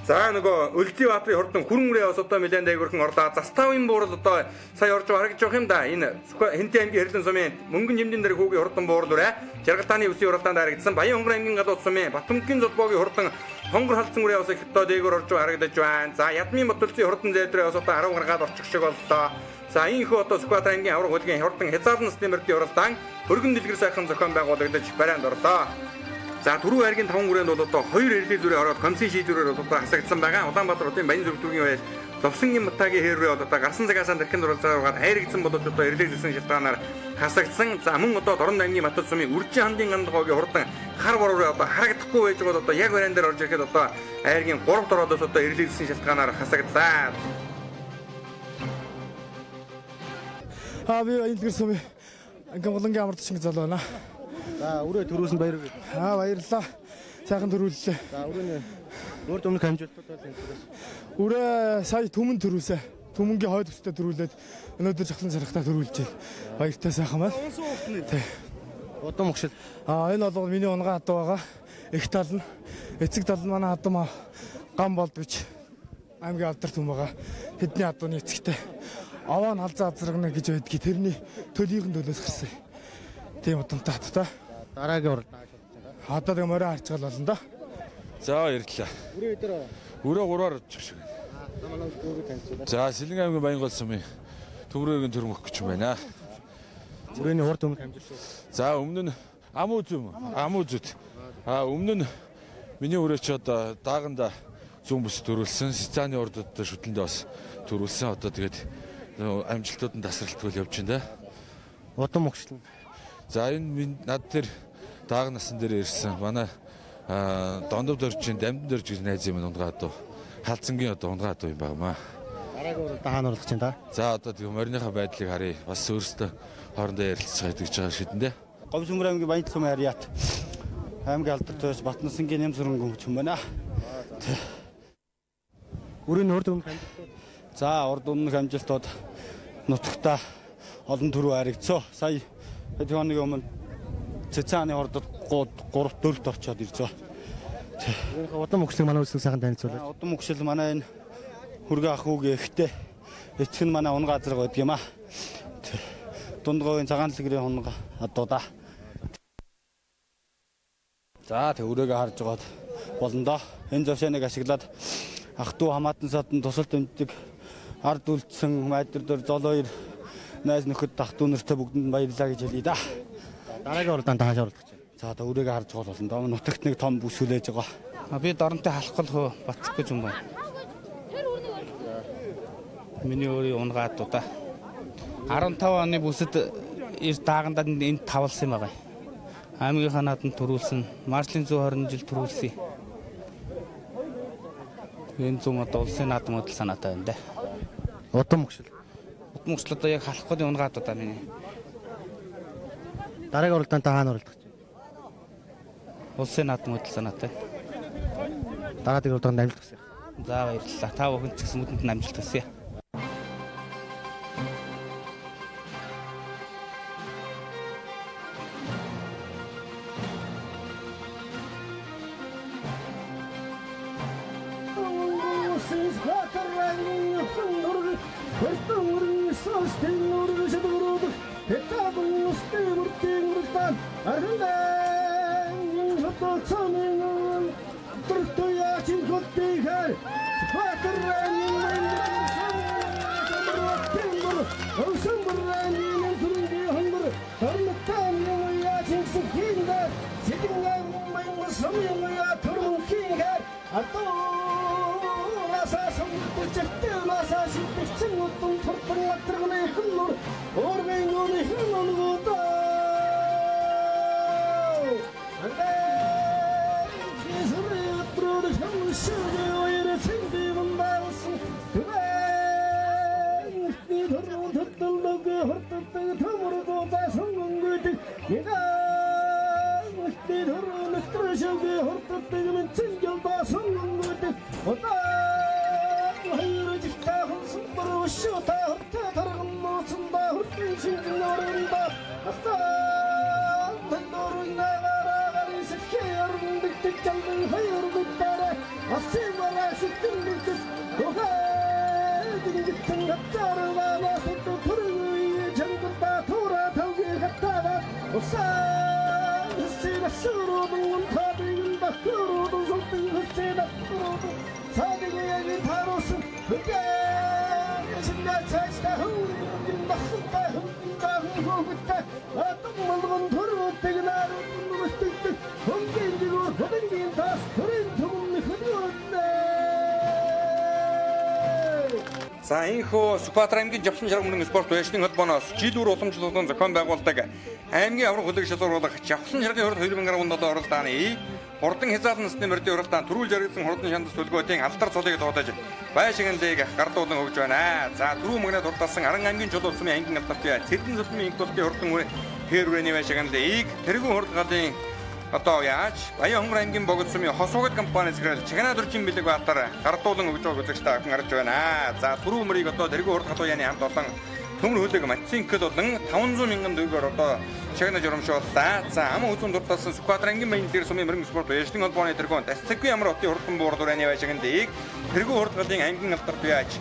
[SPEAKER 1] за нөгөө Өлзий баатрын хурдан хүрмрээ ус одоо нэлээд дээгүүрхэн орлоо. Заставын буурал одоо сая орж харагдж байгаа юм да. Энэ Хинтээ аймгийн Хэрлэн сумын Мөнгөн жимдийн дэрэг хүүгийн хурдан буурлаарай. Жаргалтааны үсийн уралдаанд харагдсан Баян хонгор аймгийн Гадууд сумын Батөмгийн зулбоогийн хурдан хонгор халдсан үрээ ус их одоо дээгүүр орж харагдаж байна. За Ядмын Ботөлцийн хурдан зээдрээ ус одоо 10 гаргаад орчих шиг боллоо. За ийхүү одоо Сүхбаатар аймгийн аврах хөдөлгөөний хурдан хязгаар насны мөрдийн уралдаан өргөн дэлгэр сайхан зохион байгуулагдаж барайнд орлоо. За түрүү хайргийн 5 хүрээнд бол одоо 2 эрлээ зүрээ ороод комиссын шийдвэрээр одоо хасагдсан байгаа. Улаанбаатар хотын Баян зүрхтүргийн байж Зовсонгийн Батагийн хэрвээ бол одоо гарсан цагаасаа дархин дурлалцаагаар хайрагдсан болоод одоо эрлээжсэн шалтгаанаар хасагдсан. За мөн одоо Дорн аймгийн Батбат сумын Үржин хандын гандгоогийн хурдан хар бороо одоо харагдахгүй байж байгаа одоо яг барайнд дээр орж ирэхэд одоо хайргийн 3 дороодоос одоо эрлээжсэн шалтгаанаар хасагдлаа.
[SPEAKER 2] Би Баянлгэр сумын Ангамгалангийн амарт шинг залуу байна.
[SPEAKER 3] За үрээ төрүүлсэн баяр.
[SPEAKER 2] Баярлалаа. Сайхан төрүүллээ.
[SPEAKER 3] За үрээ нүүр өмнөх хамжуултууд байна.
[SPEAKER 2] Үрээ сая түмэн төрүүлсэн. Түмэнгийн хойд өстэй төрүүлээд өнөөдөр жахлан царахтаа төрүүлж байна. Баяртай сайхан байна. Тий.
[SPEAKER 3] Удам өгшил.
[SPEAKER 2] Энэ бол миний унган хадуу байгаа. Их тал нь эцэг тал нь манай хадуу гам болдвч аймгийн алдарт хүн байгаа. Тэдний хадууны эцэгтэй аваа нь халзаа азрагна гэж байдгийг тэрний төлийнхэн төлөөс гарсан. Тийм удамтай хаттай.
[SPEAKER 3] Дараагийн уралдаан гэж бодож байна.
[SPEAKER 2] Одоо тэгээ морин харцгаал болно да.
[SPEAKER 4] За баярлалаа.
[SPEAKER 3] Үрээ дээр
[SPEAKER 4] Өрөө 3-аар очих шиг байна.
[SPEAKER 3] манай өөрөг танилцуулаад.
[SPEAKER 4] За Сэлэн аймгийн Баян гол сумын Төмөрөгийн төрмөх гэж юм байна.
[SPEAKER 3] Үрээний урд өмнөх хамжир шүү.
[SPEAKER 4] За өмнө нь ам үз юм. Ам үзүүд. Өмнө нь миний өрөөч одоо дааганда зүүн бүс төрүүлсэн. Сицааны урд одоо шүтлэндээ бас төрүүлсэн. Одоо тэгээд амжилтууд нь тасралтгүй явж байна да.
[SPEAKER 3] Удам өгшил.
[SPEAKER 4] За энэ над дээр дааг насан дээр ирсэн. Манай Дондов дөржин Дамжин дөрж найз юм унгаа одоо халдсангийн одоо унгаа одоо юм байна.
[SPEAKER 3] Дараагийн уралдаан хаана болох чинь та?
[SPEAKER 4] За одоо тийм мориныхаа байдлыг харъя. Бас өөрсдөө хоорондоо ярилцаж байгаа гэж байгаа шидэндээ.
[SPEAKER 3] Говьсөнбөр аймгийн Баян сумын Ариат аймгийн алдарт байж Батнасангийн Нэмсүрэнгийн хүн байна. Өрөөний урд өмнөх амжилтууд.
[SPEAKER 5] За урд өмнөх амжилтууд нутагта олон төрөө харигдсоо. Сая хэд хоногийн өмнө Цэцааны хордод 3-4-т орчоод ирж байгаа.
[SPEAKER 3] Удам өгшлөг манай үзлэг сайхан танилцуулаач.
[SPEAKER 5] Удам өгшил манай энэ хүргээ ах хүүгийн ихтэй эцэг нь манай унга газар байдаг юм аа. Дундговын цагаан дэлгэрийн унга одоо да. За тэг өрөөгөө харж байгаад болно доо. Энэ завшааныг ашиглаад ах トゥ хамаатан садан тусалт өмддөг ард үлдсэн майдар дөр золоор найз нөхөд ах トゥ нартай бүгдэнд баярлалаа гэж хэлье да.
[SPEAKER 3] Дараагийн уралдаанд хаашаа оролдох гэж байна?
[SPEAKER 5] За одоо өрөөгөө харж байгаа болно доо. Нутагт нэг том бүс хүлээж байгаа.
[SPEAKER 6] Би доронтой халахгүй хөө бацх гэж юм байна. Миний өөрийн унгаатуу да. 15 оны бүсэд даагандаа энд тавлсан юм байгаа. Аймгийнхаа нааданд төрүүлсэн, маршлын 120 жил төрүүлсэн. Энэ зам одоо улсын наадам хөдөл санаатай байна да.
[SPEAKER 3] Удам өгшил.
[SPEAKER 6] Удам өгшил одоо яг халахгүй унгаатуу да миний.
[SPEAKER 3] Дараагийн уралдаанд хаана оролдох гэж байна?
[SPEAKER 6] Улсын наадам хөдөл санаатай.
[SPEAKER 3] Дараагийн уралдаанд амжилт хүсье.
[SPEAKER 6] За баярлалаа. Та бүхэн ч гэсэн бүтэнд амжилт хүсье.
[SPEAKER 1] За энэхүү Сүхбаатар аймгийн Жавсан шарган мөрөн спорт байшны холбооноос жилүүр уламжлалын зохион байгуулдаг аймгийн аврах хөдөлгөөн шалгаруулах Жавсан шарган хурд 2017 оролдооны хурдан хязгаарлан насны мөрдийн уралдаан төрүүл жаргалсан хурдан шандас төлгөөтийн алдар цолыг дуудаж байшингандыг гардуулан өгж байна. За түрүү мөгнөд хурдалсан Аран аймгийн чулуун сумын ангийн автортой Цэрдэн сүлмийн инх болтын хурдан хэрвэний байшингандыг тэргүүн хурдгалын одоо яаж Баян хонгор аймгийн богд сумын хосуугад компани зэрэг Чагнаа дөржин бэлэг баатар гардуулан өгж байгаа үзэгчтэй ахын гарч байна. За түрүү мөрийг одоо тэргүүн хурд халууяны хамт олон төмөр хөлөг матцинкд болон 500 мянган төгрөгөөр одоо Чагнаа журамшууллаа. За ам үзүүн дурталсан Сүхбаатар аймгийн баян дээр сумын мөрөн спорт байшны холбооны тэргүүн Тасцэггүй ямар хотын хурдан буур дураны байшингандыг тэргүүн хурдгалын аймгийн алдарт яаж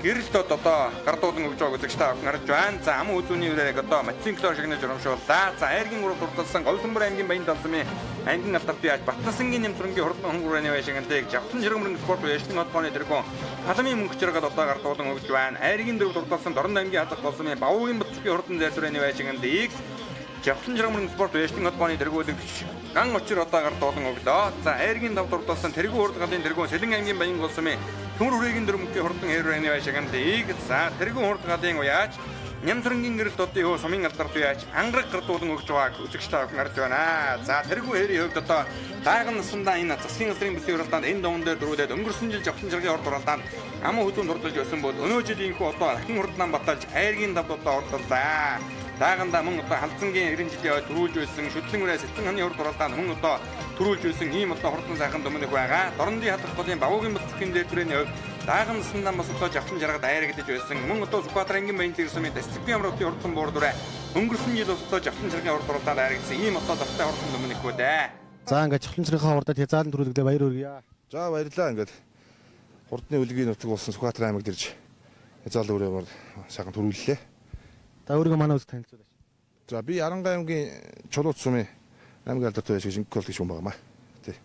[SPEAKER 1] гэрэлт одоо гардуулан өгж байгаа үзэгчтэй авах гарч байна. За ам үзүүний үрээр одоо матцинклоор шагнаж урамшууллаа. За айргийн урд дурталсан Говьсонбор аймгийн баян талсмын аймгийн алдарт яаж Батнасангийн нэмтрэнгийн хурдан хонгорны байшингандыг Жавсан ширгэн мөрөн спорт байшны холбооны тэргүүн халамын мөнгө чиргал одоо гардуулан өгж байна. Айргийн дөрөв дурталсан Дорн аймгийн алдарт талсмын Бавуугийн Батцгийн хурдан зайлшрууны байшингандыг Жавсан ширгэн мөрөн спорт байшны холбооны тэргүүлэгч ган учир одоо гардуулан өглөө. За айргийн дав дурталсан тэргүүн хурдгалын тэргүүн Сэлэн аймгийн баян улсмын төмөр үрээгийн дөрмөгийн хурдан хэрвэний байшингандыг за тэргүүн хурдгалын уяаж Нямцрангийн гэрэлт одын хөө сумын алдарт уяаж ангараг гардуулан өгж байгааг үзэгчтэй авах гарч байна. За тэргүүн хэрийн хувьд одоо дааган насандаа энэ засгийн газрын бүсийн уралдаанд энэ дуун дээр дөрүүлээд өнгөрсөн жил Жавсан ширгийн хурд уралдаанд ам хөдөлгөөн хурдалж өсөн бол өнөө жилийн хүү одоо ахин хурднаан баталж айргийн давд одоо хурдаллаа. Даагандаа мөн одоо халдсангийн 90 жилийн төрүүлж байсан шүтлэн үрээ сэтэн ханы хурд уралдаанд мөн одоо төрүүлж байсан ийм одоо хурдан сайхан дүмнэх байгаа. Дорндын хадах голын Бавуугийн Батцгийн дээр түрээний хувьд дааган наснаа бас одоо жавхлан жаргад айрагдаж байсан. Мөн одоо Сүхбаатар ангийн баян тэрсэмийн дисциплин хамралтын урд том боордураа өнгөрсөн жил бас одоо жавхлан жаргын урд уралдаанд айрагдсан ийм одоо завтай урд том өмнөх үү дээ.
[SPEAKER 3] За ингээд жавхлан жаргын урдад хязгаарлан төрүүлгөлээ баяр хүргье.
[SPEAKER 7] За баярлалаа ингээд хурдны үлгийн нутаг болсон Сүхбаатар аймагт ирж хязгаарлан өрөөгөр сайхан төрүүллээ.
[SPEAKER 3] Та өөрийгөө манай үзэгт танилцуулаач.
[SPEAKER 7] За би Аранга аймгийн Чулууц сумын аймгийн алдартай байж шинжлэх ухааны хүн байгаамаа. Тий.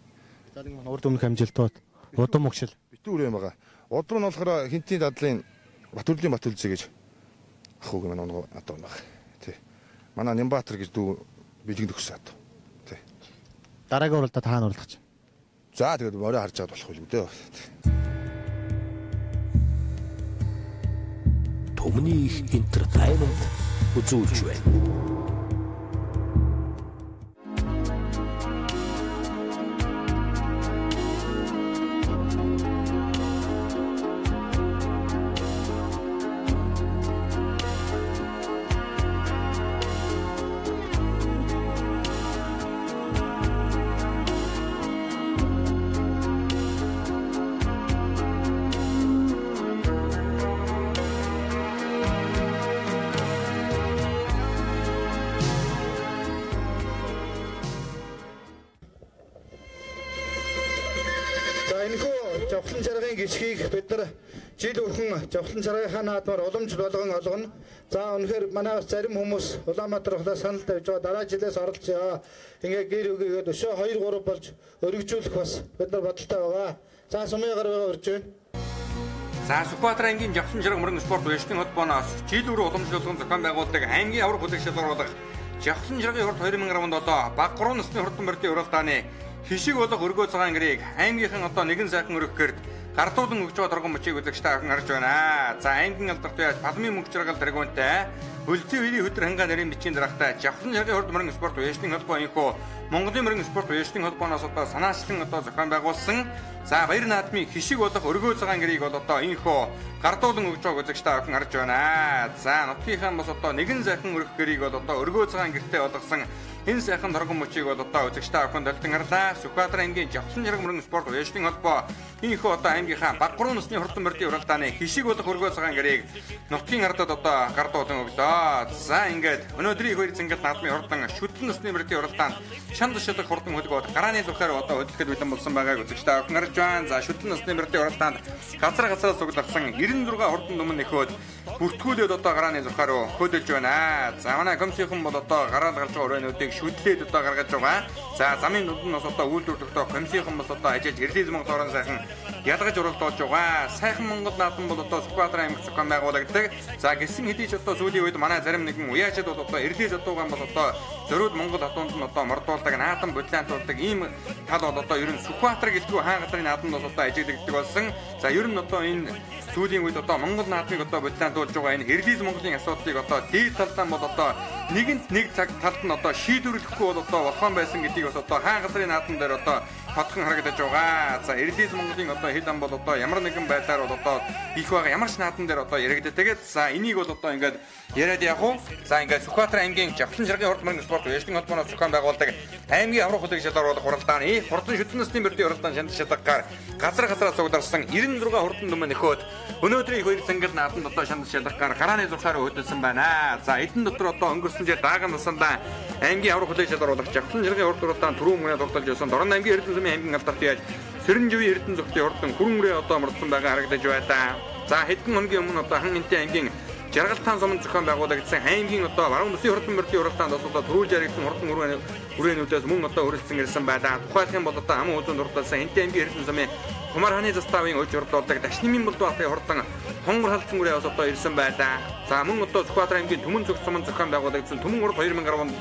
[SPEAKER 3] За нэг маань урд өмнөх амжилтууд удам өгшил.
[SPEAKER 7] Битүү өрөө юм байгаа. Удам нь болохоор хинтийн дадлын Батүрлийн Батүлзэ гэж ах үг маань одоо байна. Тий. Манай Нямбаатар гэж дүү бэлэг нөхсөн ат. Тий.
[SPEAKER 3] Дараагийн уралдаа таана уралдах чинь.
[SPEAKER 7] За тэгээд морой харж чад болох юм дээ.
[SPEAKER 8] Төмний их entertainment үзүүлж байна.
[SPEAKER 9] Жавхлан жаргын гисхийг бид нар жил өрхөн жавхлан жаргын наадмаар уламж болгон олгоно. За үнэхээр манай бас зарим хүмүүс Улаанбаатар хотоос санал тавьж байгаа дараа жилээс оролцож байгаа. Ингээ гэр үгээд өшөө 2 3 болж өргөжүүлэх бас бид нар бодолтой байгаа. За сумын гараа урьж байна.
[SPEAKER 1] За Сүхбаатар ангийн жавхлан жаргын мөрөн спорт баярын холбооноос жил бүр уламж болгон зохион байгуулдаг аймгийн аврах хөдөлгөөн шалгаруулах жавхлан жаргын урд 2017 баг 3 насны хурдан мөрдийн уралдааны хишиг болох өргөө цагаан гэрийг аймгийнхан одоо нэгэн сайхан өргөхөөр гартуулан өгч байгаа торгон мөчийг үзэгчтэй аван харж байна. За аймгийн алдарт байж Палмын мөнгө жаргал дэргүүнтэй хөлцөө ирийн хөтөр хангаа нарийн бичгийн дарагтай жавхлан жаргын урд мөрөн спорт баярын холбоо Монголын мөрөн спорт баярын холбооноос одоо санаачлан одоо зохион байгуулсан. За баяр наадмын хишиг болох өргөө цагаан гэрийг бол одоо инхөө гартуулан өгч байгаа үзэгчтэй аван харж байна. За нутгийнхаа бас одоо нэгэн сайхан өргөх гэрийг бол одоо өргөө цагаан гэртэй болгосон энэ сайхан торгон мөчийг бол одоо үзэгчтэй аван толтон харлаа. Сүхбаатар ангийн жавхлан жаргын мөрөн спорт баярын холбоо инхөө одоо аймгийнхаа баг 3 насны хурдан мөрдийн уралдааны хишиг болох өргөө цагаан гэрийг нутгийн ардад одоо гартуулан өглөө. За ингээд өнөөдрийн хоёр зангид наадмын хурдан шүтэн насны мөрдийн уралдаанд шанд шалгах хурдан хөдөлгөөд гарааны зүхээр одоо хөдөлгөхөд бэлэн болсон байгааг үзэгчтэй аван харж байна. За шүтэн насны мөрдийн уралдаанд газраас сугласан 96 хурдан өмнө нөхөд бүртгүүлээд одоо гарааны зүхээр хөдөлж байна. За манай комиссийнхан бол одоо гараад гарч байгаа өрөөнүүдийг шүтлээд одоо гаргаж байгаа. За замын дундаас одоо үйлдвэрлэхдээ комиссийнхан бас одоо ажиллаж Ирлиз Монгол орон сайхан ядгаж уралдуулж байгаа. Сайхан Монгол наадам бол одоо Сүхбаатар аймагт зохион байгуулагддаг. За гисэн хэдий ч одоо сүүлийн үед манай зарим нэгэн уяачид бол одоо Ирлиз атуугаан бол одоо зөрүүд Монгол хатуунд нь одоо мордуулдаг наадам бодлаантуулдаг ийм тал бол одоо ер нь Сүхбаатар гэлтгүй хаан газрын наадамд бол одоо ажиглагддаг болсон. За ер нь одоо энэ сүүлийн үед одоо Монгол наадмыг одоо бодлаантуулж байгаа энэ Ирлиз Монголын асуудлыг одоо дээд талдаа бол одоо нэгэнт нэг цаг талд нь одоо шийдвэрлэхгүй бол одоо болохон байсан гэдгийг бас одоо хаан газрын наадам дээр одоо тодхон харагдаж байгаа. За Ирлиз Монголын одоо хил ам бол одоо ямар нэгэн байдлаар бол одоо их байгаа ямар ч наадам дээр одоо яригддаг. Тэгээд за энийг бол одоо ингээд яриад явах уу. За ингээд Сүхбаатар аймгийн жавхлан жаргын урд мөрөн спорт баярын холбооноос зохион байгуулдаг аймгийн аврах хөдөлгөөн шалгаруулах уралдааны хурдан шүтэн насны мөрдийн уралдаан шанд шалгагаар газраас сугларсан 96 хурдан өмнө нөхөд өнөөдрийн хоёр зангид наадамд одоо шанд шалгагаар гарааны зүрхээр хөдөлсөн байна. За эдэн дотор одоо өнгөрсөн жил дааган насандаа аймгийн аврах хөдөлгөөн шалгаруулах жавхлан жаргын урд уралдаан түрүү мөрөнд уралдаж явсан Дорн аймгийн Эрдэнэсмийн аймгийн алдарт яаж Сэрэнживийн Эрдэнэ зөвхөн урдан хүрэмрээ одоо мордсон байгаа харагдаж байна. За хэдэн хоногийн өмнө одоо хан энтийн аймгийн жаргалтаан сумын зохион байгуулагдсан аймгийн одоо баруун бүсийн хурдан мөрдийн уралдаанд одоо түрүү жаргалтын хурдан үрээнүүдээс мөн одоо хүрэлцэн ирсэн байна. Тухайлх юм бол одоо аман үзүүнд уралдаасан энтийн аймгийн Эрдэнэ сумын Хумар хааны заставын өж уралдуулдаг Дашнымын Булбаатын хурдан хонгор халдсан үрээс одоо ирсэн байна. За мөн одоо Сүхбаатар аймгийн Түмэн зүгт сумын зохион байгуулагдсан Түмэн урд 2010 онд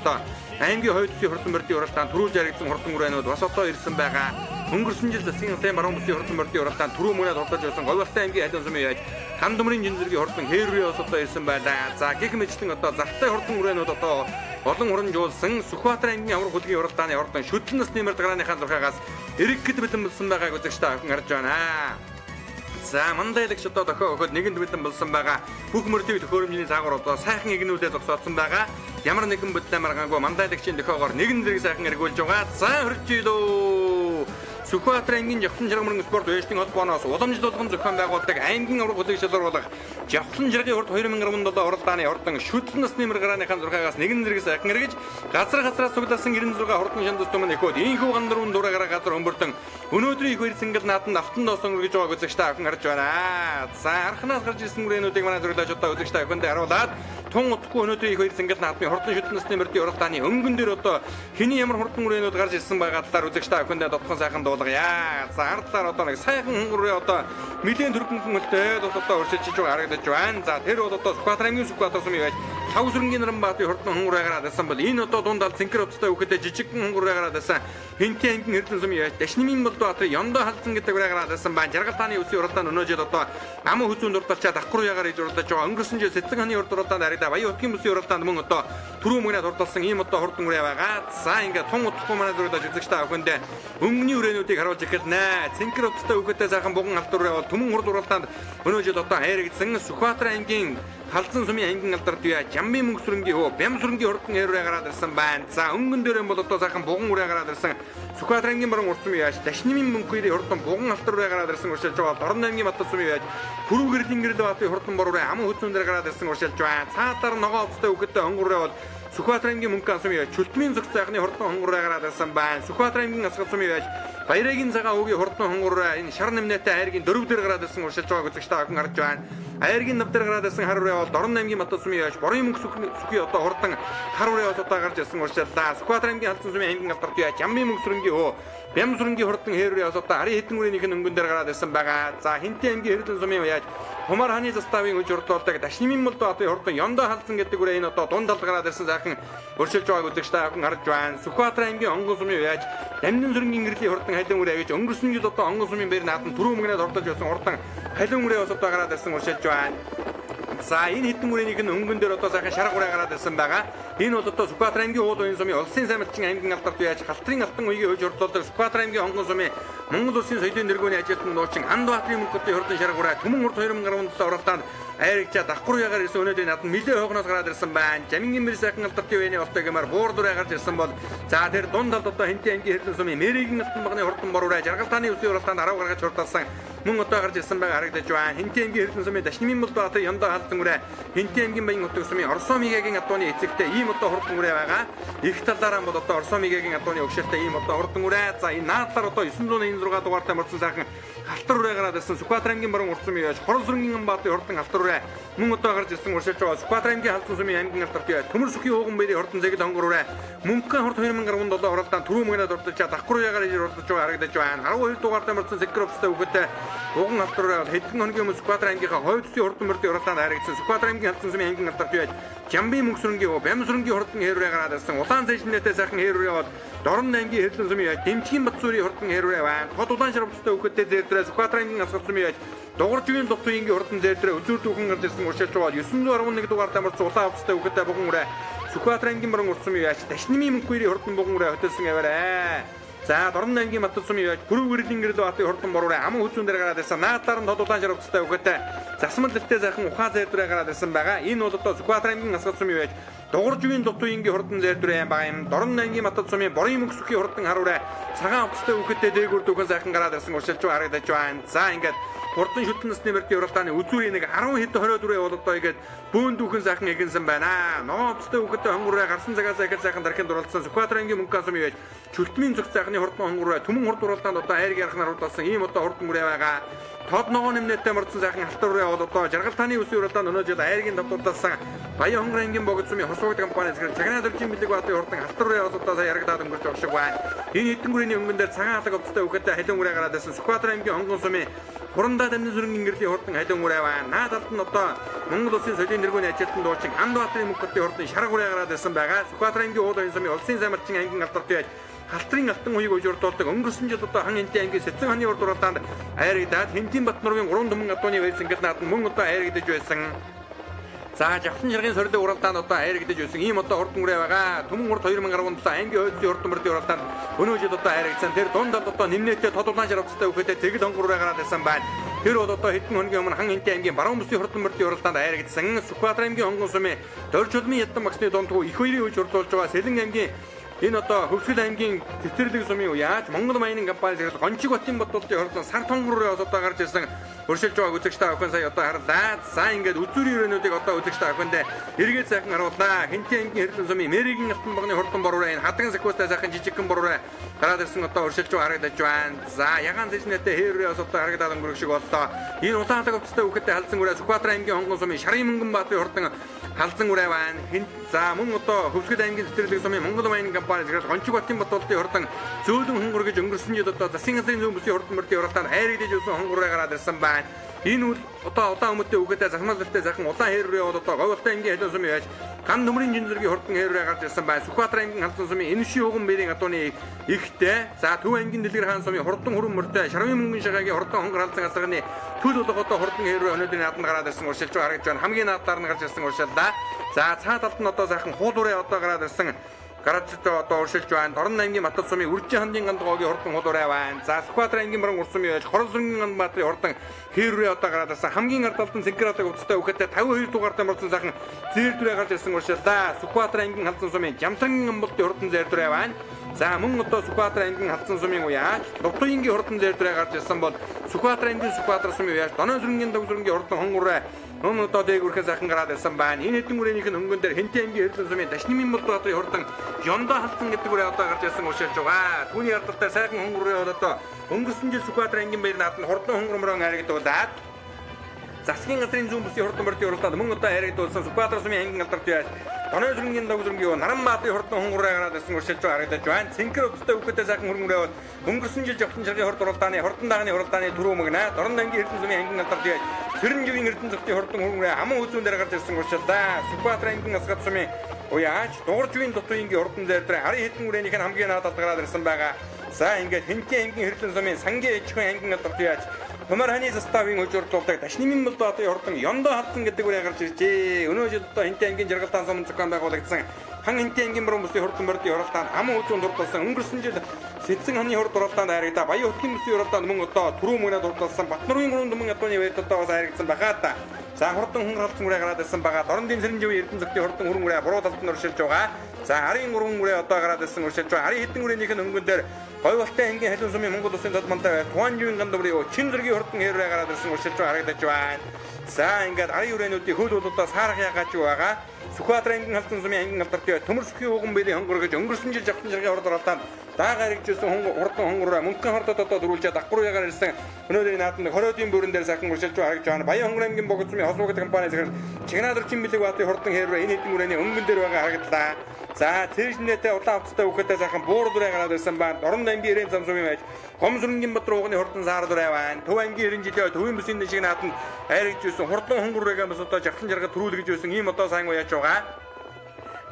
[SPEAKER 1] аймгийн хоёр бүсийн хурдан мөрдийн уралдаанд түрүү жаргалтын хурдан үрээнүүд бас одоо ирсэн байгаа. Өнгөрсөн жил засгийн хотын баруун бүсийн хурдан мөрдийн уралдаанд түрүү мөрөд уралдаж явсан Говьалтай аймгийн Алин сумын яаж Хан думрын жинзэргийн хурдан Хэрвээ одоо ирсэн байна. За гэх мэтлэн одоо захтай хурдан үрээнүүд одоо олон урамжуулсан Сүхбаатар аймгийн аврах хөдөлгөөний уралдааны хурдан шүтэн насны мөрд гарааныхаа зурхаагаас эргэд бэлэн болсон байгааг үзэгчтэй аван харж байна. За мандайлагч одоо дохио өгөхөд нэгэнд бэлэн болсон байгаа. Бүх мөрдийн төхөөрөмжийн цаагаар одоо сайхан игнүүлээ зогсоодсон байгаа. Ямар нэгэн бодлоо маргаангүй мандайлагчийн дохиогоор нэгэн зэрэг сайхан эргүүлж байгаа. За хөрж ийлөө Сүхбаатар аймгийн Жавхлан жаргал мөрөнгө спорт үештийн холбооноос уламжлалт болгон зохион байгуулдаг аймгийн авраг хөдөлгөөн шалгаруулах Жавхлан жаргалын урд 2017 уралдааны урдан шүтлэн насны мэргараныхаа 6-аас 1 зэрэг сайхан эргэж газраас сугласан 96 хурдан шандус төмөн эхөөд ийхүү гандрын дураараа газар өмбөртөн өнөөдрийн их баяр сэнгэл наатанд автан доосон үргэж байгааг үзэгчтэй авхан харж байна. За харахнаас гарч ирсэн мөрөөнүүдийг манай зөвлөж одоо үзэгчтэй авханд харуулад тун утгагүй өнөөдрийн их баяр сэнгэл наатны хурдан шүтлэн насны мэрдийн уралдааны өнгөн дээр одоо хэний ямар хурдан мөрөөнүүд гарч ирсэн байгаа талаар үзэгчтэй авханд тодхон сайхан дуулгая. За хардлаар одоо нэг сайхан хөнгөрөө одоо нэлээд төрхөн хүмүүстээ одоо өршөлж байгаа харагдаж байна. За тэр бол одоо Сүхбаатар аймгийн Сүхбаатар сумын байж тав сүрэнгийн Наранбаатарын хурдан хөнгөрөө гараад байсан бол энэ одоо дундал цэнхэр утастай үхэдэ жижиг хөнгөрөө гараад байсан. Хинтээ аймгийн Эрдэнэ сумын байж Дашнимын Болдбаатарын Ёндоо халдсан гэдэг үрээ гараад байсан байна. Жаргалтааны үсийн уралдаан өнөө жил одоо аман хүзүүн дурталчаад давхар ягаар иж уралдаж байгаа. Өнгөрсөн жил Сэцэг хааны урд уралдаанд харагдаа Баян утгийн бүсийн уралдаанд мөн одоо түрүү мөнгөнд урдалсан ийм одоо хурдан үрээ байгаа. За ингээд тун утгагүй манай зөвлөж үзэгчтэй авахындэ өнгөний үрээнүүдийг харуулж ихэд нэ цэнхэр утастай үхэдэ сайхан буган алдар үрээ бол түмэн хурд уралдаанд өнөө жил одоо хайрагдсан Сүхбаатар аймгийн Халзан сумын аймгийн алдарт бие Жамбын мөнгө сүрэнгийн хөө Бям сүрэнгийн хурдан хэрвээ гараад ирсэн байна. За өнгөн дээрэн бол одоо сайхан буган үрээ гараад ирсэн Сүхбаатар аймгийн баруун урт сумын яаж Дашнимын мөнгөний хурдан буган алтар үрээ гараад ирсэн уршилж байгаа. Дорн аймгийн Батбат сумын яаж Пүрүү гэрлийн гэрэл баатын хурдан бор үрээ аман хөдсөн дээр гараад ирсэн уршилж байна. Цаатаар ногоо утастай үхэдэ хонгороо бол Сүхбаатар аймгийн мөнгө сумын яаж Чөлтмийн зүг цайхны хурдан хонгороо гараад ирсэн байна. Сүхбаатар аймгийн Асгал сумын яаж Баярагийн цагаан өвгийн хурдан хонгороо энэ шар нэмнэтэй хайргийн дөрөв дээр гараад ирсэн уршилж байгааг үзэгчтэй авсан харж байна. Хайргийн нав дээр гараад ирсэн хар үрээ бол Дорн аймгийн Батбат сумын яаж Борын мөнгө сүхий одоо хурдан хар үрээ бол одоо гарч ирсэн уршиллаа. Сүхбаатар аймгийн Халзан сумын аймгийн алдарт яаж Жамбын мөнгө сүрэнгийн хөө Бям сүрэнгийн хурдан хэрвээ одоо ари хэдэн үрийнх нь өнгөн дээр гараад ирсэн байгаа. За Хинтээ аймгийн Эрдэнэ сумын яаж Хумар хааны заставын үж урдуулдаг Дашнимын Болдбаатарын хурдан Ёндоо халдсан гэдэг үрээ энэ одоо дунд талд гараад ирсэн сайхан өршөлж байгааг үзэгчтэй авхан харж байна. Сүхбаатар аймгийн Онгон сумын яаж Дамнин сүрэнгийн гэрлийн хурдан халин үрээ гэж өнгөрсөн жил одоо Онгон сумын бэр наатан түрүү мөнгөнд ордож байсан хурдан халин үрээ бас одоо гараад ирсэн өршөлж байна. За энэ хэдэн үрээнийх нь өнгөн дээр одоо сайхан шарга үрээ гараад ирсэн байгаа. Энэ бол одоо Сүхбаатар аймгийн Уул уян сумын улсын самилчин аймгийн алдарт яаж Халтрын алтан үеийн хөөж урдуулдаг Сүхбаатар аймгийн Онгон сумын Монгол улсын соёлын нэргөөний ажилтан нуучин Андбаатарын мөнгөтэй хурдан шарга үрээ түмэн урд 2017 уралдаанд айрагчаа давхар ягаар ирсэн өнөөдрийн надан нэлээ хоогноос гараад ирсэн байна. Жамингийн мэр сайхан алдарт үеийн болтой гэмээр буур дураа гарч ирсэн бол за тэр дунд талд одоо Хинтээ аймгийн Эрдэнэ сумын Мэригийн алтан багны хурдан бор үрээ жаргалтааны үсийн уралдаанд 10 гаргаж хурдалсан мөн одоо гарч ирсэн байгаа харагдаж байна. Хинтээ аймгийн Эрдэнэ сумын Дашнимын Болдбаатарын Ёндоо халдсан үрээ Хинтээ аймгийн Баян утгийн сумын Орсоо мигагийн адууны эцэгтэй ийм одоо хурдан үрээ байгаа. Их талаараа бол одоо Орсоо мигагийн адууны өгшөлтэй ийм одоо хурдан үрээ. За энэ наадлаар одоо 996 дугаартай мөрсөн сайхан халтар үрээ гараад ирсэн Сүхбаатар аймгийн баруун урт сумын яаж Хорон сүрэнгийн Амбаатын хурдан халтар үрээ мөн одоо гарч ирсэн уршилж байгаа. Сүхбаатар аймгийн Халзан сумын аймгийн алдарт бие Төмөр сүхийн хууган бэрийн хурдан зэгэл хонгор үрээ мөнгөн хурд 2017 уралдаан түрүү мөнгөнд дурдж давхар ягаар иж урдж байгаа харагдаж байна. 12 дугаартай мөрсөн секретарь офстай үхэдэ буган халтар үрээ хэдэн хоногийн өмнө Сүхбаатар аймгийнхаа хойд зүсийн хурдан мөрдийн уралдаанд харагдсан. Сүхбаатар аймгийн Халзан сумын аймгийн алдарт бие Жамбын мөнгө сүрэнгийн Бям сүрэнгийн хурдан хэрвээ гараад ирсэн улаан цэжнэтэй сайхан хэрвээ бол Дорн аймгийн Хэрлэн сумын яаж Дэмчгийн Батцуурийн хурдан хэрвээ байна. Хот улаан шарвцтай үхэдтэй зээрдрээ Сүхбаатар аймгийн Асгал сумын яаж Дугаржгийн Дутуингийн хурдан зээрдрээ өзүр дүүхэн гарч ирсэн уршилж байгаа 911 дугаартай мөрц улаан авцтай үхэдтэй буган үрээ Сүхбаатар аймгийн баруун урт сумын яаж Дашнимын мөнгөний хурдан буган үрээ хөтөлсөн аваарэ. За Дорн аймгийн Батбат сумын яаж Пүрүү гэрлийн гэрэл баатын хурдан бор үрээ аман хүзүүн дээр гараад ирсэн. Наадаар нь хот улаан шарвцтай үхэдтэй засмал дэлтэй сайхан ухаан зээрдрээ гараад ирсэн байгаа. Энэ бол одоо Сүхбаатар аймгийн Асгал сумын яаж Дугаржгийн Дутуингийн хурдан зээрдрээ байгаа юм. Дорн аймгийн Батбат сумын Борын мөнгө сүхийн хурдан хар үрээ цагаан авцтай үхэдтэй дээгүүр дүүхэн сайхан гараад ирсэн уршилж харагдаж байна. За ингээд хурдан шүтэн насны мөрдийн уралдааны үзүүрийн нэг 10 хэд 20 дүрээ бол одоо ингээд бөөн дүүхэн сайхан эгэнсэн байна. Ногоо авцтай үхэдтэй хонгороо гарсан цагаас ихэл сайхан дарахын дурлалсан Сүхбаатар аймгийн мөнгө сумын яаж Чөлтмийн зүг цайхны хурдан хонгороо түмэн хурд уралдаанд одоо хайрыг ярахнаар урдалсан ийм одоо хурдан үрээ байгаа. Тод ногоо нэмнэтэй мөрдсөн сайхан халтар үрээ бол одоо жаргалтааны үсийн уралдаанд өнөө жил хайргийн давтурдалсан Баян хонгор аймгийн богд сумын хосвогд компани зэрэг цагаан дөржин бэлэг баатын хурдан халтар үрээ бол одоо ярагдаад өнгөрч байгаа шиг байна. Энэ хэдэн хүрээний өнгөн дээр цагаан алаг овцтой үхэдтэй халин үрээ гараад ирсэн Сүхбаатар аймгийн Онгон сумын Хурандаа Дамнин сүрэнгийн гэрлийн хурдан халин үрээ байна. Наадалд нь одоо Монгол улсын соёлын нэргөөний ажилтан дуучин Андбаатарын мөнгөний хурдан шарга үрээ гараад ирсэн байгаа. Сүхбаатар аймгийн Уул уян сумын улсын самилчин аймгийн алдарт яаж Халтрын алтан үеийг уужурдуулдаг өнгөрсөн жил одоо хан Хинтээ аймгийн Сэцэг хааны урд уралдаанд айрагдаад Хинтийн Батнурын 3 түмэн адууны баяр сэнгэл наадан мөн одоо айрагдаж байсан. За Жавхлан жаргын сорилын уралдаанд одоо айрагдаж байсан ийм одоо хурдан үрээ байгаа. Түмэн урд 2017 аймгийн хойд зүсийн хурдан мөрдийн уралдаанд өнөө жил одоо айрагдсан. Тэр дундад одоо нэмнэтэй тод улаан шарвцтай үхэдтэй зэгэл хонгор үрээ гараад байсан байна. Тэр бол одоо хэдэн хоногийн өмнө хан Хинтээ аймгийн баруун бүсийн хурдан мөрдийн уралдаанд айрагдсан. Сүхбаатар аймгийн Онгон сумын Дорж улмын Яддан багсны дундгүй их хоёрын үеж урдуулж байгаа Сэлэн аймгийн Энэ одоо Хөвсгөл аймгийн цэцэрлэг сумын яаж Монгол Майнинг компани зэрэг гончиг батын бодлолтын хордон сар тонгор руу одоо гарч ирсэн өршөлж байгаа үзэгчтэй охин сая одоо харлаа. За ингээд үзүүрийн өрөөнүүдийг одоо үзэгчтэй охинд эргээд сайхан харуулнаа. Хинтээ аймгийн хэрлэн сумын Мэригийн алтан багны хордон бороо энэ хатган секвестэй сайхан жижигхэн бороо гараад ирсэн одоо өршөлж байгаа харагдаж байна. За ягаан зэжнэтэй хэврээс одоо харагдаад өнгөрөх шиг боллоо. Энэ улаантай өвчтэй хүүхэдтэй халдсан үрээ Сүхбаатар аймгийн Хонгон сумын Шарын Мөнгөн баатарын хордон халдсан үрээ байна. За мөн одоо Хөвсгөл аймгийн цэцэрлэг сумын Монгол Майнинг компани зэрэг гончиг батын бодлолтын хордон зөөлөн хонгор гэж өнгөрсөн жил одоо засгийн газрын зүүн бүсийн хордон мөрдийн уралдаанд хайрагдаж өгсөн хонгороо гараад ирсэн байна. Энэ үл одоо улаан өмөттэй үгэтэй захмалтай захын улаан хэррээ одоо Говьолтой аймгийн хэдэн сумын яаж ган нөмрийн жинзэргийн хордон хэррээ гарч ирсэн байна. Сүхбаатар аймгийн халдсан сумын Энэшийн хуган бэрийн адууны ихтэй. За Төв аймгийн Дэлгэр хаан сумын хордон хүрэн мөртэй Шармын мөнгөн шагагийн хордон хонгор халдсан асарганы төл болготой хордон хэррээ өнөөдрийн нааданд гараад ирсэн уршилж харагдж байна. Хамгийн наадлаар нь гарч ирсэн уршилдаа. За цаад талд нь одоо захын хуулуураа одоо гараад ирсэн гараж одоо уршилж байна. Дорн аймгийн Матад сумын Үржин хандын гандгоогийн хордон хуулуураа байна. За Сүхбаатар аймгийн Баруун Урт сумын яаж Хоролсонгийн ганд баатрын хордон хэрвээ одоо гараад ирсэн. Хамгийн ард талд нь Цэнхэраатай өвчтэй үхэдтэй 52 дугаартай мөрсөн сайхан зээл дүрээ гарч ирсэн уршилдаа. Сүхбаатар аймгийн халдсан сумын Жамсангийн амбалтын хордон зээл дүрээ байна. За мөн одоо Сүхбаатар аймгийн халдсан сумын уяаж Ловтуингийн хордон зээл дүрээ гарч ирсэн бол Сүхбаатар аймгийн Сүхбаатар сумын уяаж Доноо сүрэнгийн Догсүрэнгийн хордон хонгороо Өн одоо дээгүүрхэн сайхан гараад ирсэн байна. Энэ хэдэн үрээнийх нь өнгөн дээр Хэнтэй аймгийн хэрлэн сумын Дашнимын бол баатрын хордон Ёндоо халдсан гэдэг үрээ одоо гарч ирсэн уршилж байгаа. Түүний ардталтай сайхан хонгороо одоо өнгөрсөн жил Сүхбаатар аймгийн баяр нааданд хордон хонгормороо харагдуулаад засгийн газрын зүүн бүсийн хордон мөрдийн уралдаанд мөн одоо харагдуулсан Сүхбаатар сумын аймгийн алдарт яаж Доноо сүрэнгийн Догсүрэнгийн Наран баатрын хордон хонгороо гараад ирсэн уршилж харагдаж байна. Цэнхэр өвчтэй үхэтэй сайхан хөрөнгөрөө бол өнгөрсөн жил Жовхон чаргын хорд уралдааны хордон даганы уралдааны түрүү мөгнө. Дорн аймгийн хэрлэн сумын аймгийн алдарт яаж Сэрэнживийн Эрдэнэ зөвхөн хордон хөрөнгөрөө аман үзүүн дээр гарч ирсэн уршилдаа. Сүхбаатар аймгийн Асгат сумын уяаж Дууржвийн Дутуингийн хордон дээр харин хэдэн үрээнийх нь хамгийн наадад гараад ирсэн байгаа. За ингээд Хэнтэй аймгийн хэрлэн сумын Сангийн ээжхэн аймгийн алдарт яаж Хумар ханы заставын хожурдуулдаг Дашнимын мал баатарын хордон Ёндоо халдсан гэдэг үрээ гарч иржээ. Өнөө жил одоо Хэнтэй аймгийн Жаргалтаан сумын зохион байгуулагдсан хан Хэнтэй аймгийн Баруун бүсийн хордон мөрдийн уралдаанд аман үзүүн дурдсан өнгөрсөн жил Сэцэн ханы хорд уралдаанд харагдаа Баян хотын бүсийн уралдаанд мөн одоо түрүү мөнөд дурдсан Батнурын гүрэн дүмэн адууны байрт одоо бас харагдсан байгаа та. За хордон хонгор халдсан үрээ гараад ирсэн байгаа. Дорндын Сэрэнживийн Эрдэнэ зөвхөн хордон хөрөн үрээ буруу талд нь уршилж байгаа. За арын гүрэн үрээ одоо гараад ирсэн уршилж байгаа. Арын хэдэн үрээнийх нь өнгөн дээр Говьолтой аймгийн халуун сумын Монгол Улсын тодмонтой Туанживийн гандаврын Чин зэргийн хордон хэрвээ гараад ирсэн уршилж харагдаж байна. За ингээд арын үрээнүүдийн хөл бололтоос харах ягач байгаа. Сүхбаатар аймгийн халдсан сумын аймгийн алдарт төмөр сүхийн хуган бэрийн хонгор гэж өнгөрсөн жил Жовхон чаргын хорд уралдаанд даагаар иржсэн хордон хонгороо мөнгөн хордод одоо дөрүүлжээ давхар ягаар ирсэн өнөөдрийн нааданд хоройдын бүрэн дээр сайхан уршилж харагдж байна. Баян хонгор аймгийн Богд сумын Хосвогд компани зэрэг Чигнаад орчин бэлэг баатарын хордон хэрвээ энэ хэдэн үрээний өнгөн дээр байгаа харагдлаа. За цэжнэтэй улаан авцтай үхэтэй сайхан буур дүрээ гараад ирсэн байна. Дорн аймгийн Ирээн зам сумын байж Гомсүрэнгийн Бадруу угны хордон саар дүрээ байна. Төв аймгийн Ирээн жилээ төвийн бүсийн шиг нааданд хайрагж ирсэн хордон хонгорыг бас одоо Жавхан жаргал төрүүлгэж ирсэн ийм одоо сайн уяаж байгаа.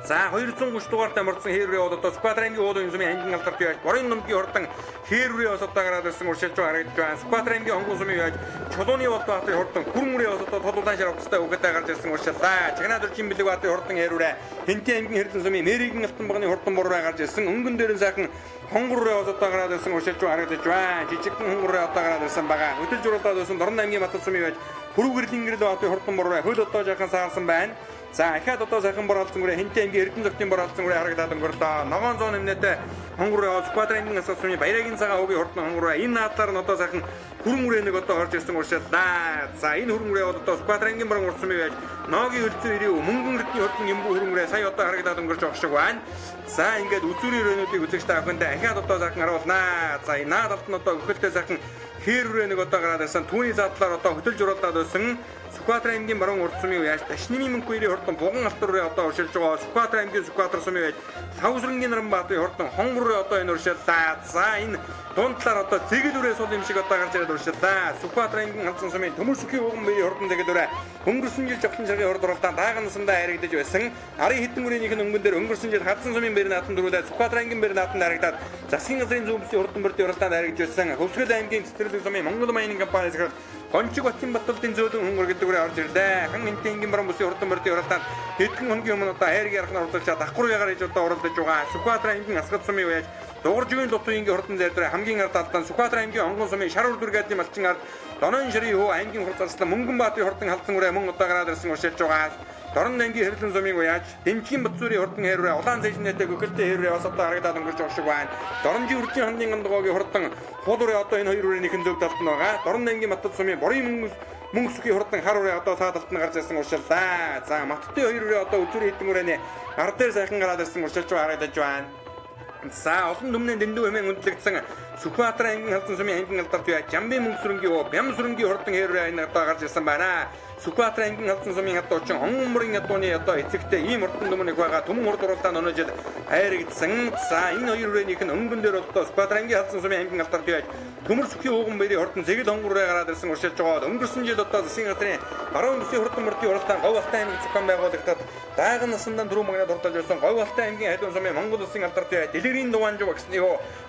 [SPEAKER 1] За 230 дугаартай мордсон хэрвээ одоо Сүхбаатар аймгийн уулын сумын аймгийн алдарт яаж Борын номгийн хордон хэрвээ одоо гараад ирсэн уршилж харагдж байна. Сүхбаатар аймгийн Хонгон сумын яаж Чулууны Баатарын хордон хүрмүрээ одоо толуулан шарвцтай үгээтэй гарч ирсэн уршиллаа. Чигнаад орчин бэлэг баатарын хордон хэрвээ Хэнтэй аймгийн хэрлэн сумын Мэригийн алтан багны хордон бороо гарч ирсэн өнгөн дээр нь сайхан хонгороо одоо гараад ирсэн уршилж харагдж байна. Жижигхэн хонгороо одоо гараад ирсэн байгаа. Хөдөлж уруулаад байсан Дорн аймгийн Матад сумын яаж Хүргэрлийн гэрэл баатарын хордон бороо хөл одоо жаахан саарсан байна. За ахаад одоо сайхан боролцсон үрээ Хэнтэй аймгийн Эрдэнэ зөвхөн боролцсон үрээ харагдаад өнгөрлөө. Ногоон зоон нэмнэтэй хонгороо Сүхбаатар аймгийн Асгат сумын Баярагийн цагаан өвгийн хордон хонгороо энэ наадлаар нь одоо сайхан хүрэн үрээ нэг одоо орж ирсэн уршиллаа. За энэ хүрэн үрээ бол одоо Сүхбаатар аймгийн Баруун Урт сумын байж Ногийн хөлцөн ирээ мөнгөн эрдний хордон юмбуу хүрэн үрээ сая одоо харагдаад өнгөрч байгаа шиг байна. За ингээд үзүүрийн өрөөнүүдийг үзэгчтэй авахын дахиад одоо сайхан харуулнаа. За энэ наадалт нь одоо өхөлтэй сайхан хэрвээ нэг одоо гараад ирсэн түүний задлаар одоо хөтөлж уруулаад байсан Сүхбаатар аймгийн Баруун Урт сумын яаж Дашнимын мөнгөний хордон Буган алтар руу одоо уршилж байгаа. Сүхбаатар аймгийн Сүхбаатар сумын байж Лавсрынгийн Наран баатарын хордон хонгор руу одоо энэ уршиллаа. За энэ дунд талаар одоо зэгэл үрээ сул юм шиг одоо гарч ирээд уршиллаа. Сүхбаатар аймгийн халдсан сумын төмөр сүхийн хуган бэрийн хордон зэгэл үрээ өнгөрсөн жил Жовхон чаргын хорд уралдаанд дааган насандаа харагдаж байсан. Арын хэдэн үрээнийх нь өнгөн дээр өнгөрсөн жил халдсан сумын бэрийн нааданд дөрүүлээд Сүхбаатар аймгийн бэрийн нааданд харагдаад засгийн газрын зүүн бүсийн хордон мөрдийн уралдаанд харагдаж байсан. Хөвсгөл аймгийн цэцэрлэг сумын Монгол Майнинг компани зэрэг Гончиг батын бодлолтын зөөлөн хонгор гэдэг үрээ орж ирлээ. Хан Хэнтэй аймгийн Баруун бүсийн хордон мөрдийн уралдаанд хэдэн хоногийн өмнө одоо хайрыг ярах нь оролцож давхар ягаар хийж одоо оролдож байгаа. Сүхбаатар аймгийн Асгат сумын уяаж Дууржвийн Лутуингийн хордон зайдраа хамгийн ард талдан Сүхбаатар аймгийн Хонгон сумын Шар үрдүргээдийн малчин ард Донон ширийн хөө аймгийн хурц арслан Мөнгөн баатарын хордон халдсан үрээ мөн одоо гараад ирсэн уршилж байгаа. Дорн аймгийн хэрлэн сумын уяаж Дэмжгийн Батцуурийн хурдан хэрвээ улаан цэжнэтэй гөхөлтэй хэрвээ бас одоо харагдаад өнгөрч байгаа шиг байна. Доронжийн үржийн хандын гандгоогийн хурдан хуулуурын одоо энэ хоёр үрийн зөв талд нь байгаа. Дорн аймгийн Маттад сумын борын мөнгөсгийн хурдан хар үрээ одоо цаа талд нь гарч ирсэн уршиллаа. За Маттатын хоёр үрээ одоо үзүрийн хэдэн үрээний ар дээр сайхан гараад ирсэн уршилж харагдаж байна. За олон түмний дэндүү хэмээн үнэлэгдсэн Сүхбаатар аймгийн халдсан сумын аймгийн алдарт бай Жамбын мөнгөсрөнгийн Бям сүрэнгийн хурдан хэрвээ энэ одоо гарч ирсэн байна. Сүхбаатар аймгийн халдсан сумын одоо чин онгомрын ядууны одоо эцэгтэй ийм хурдан түмнийг байгаа төмөн хурд уралдаан өнөө жил хайрагдсан. За энэ хоёр үрээнийх нь өнгөн дээр одоо Сүхбаатар аймгийн халдсан сумын аймгийн алдарт бай төмөр сүхийн ууган бэрийн хурдан зэгэл хонгороо гараад ирсэн уршилж байгаа. Өнгөрсөн жил одоо засгийн газрын баруун бүсийн хурдан мөрдийн уралдаан Говь Алтай аймгийн зохион байгуулагчдад дааган насандан түрүү магнад хурдалж байсан Говь Алтай аймгийн хайдуун сумын Монгол улсын алдарт бай Дэлгэрийн Дуваанж багсны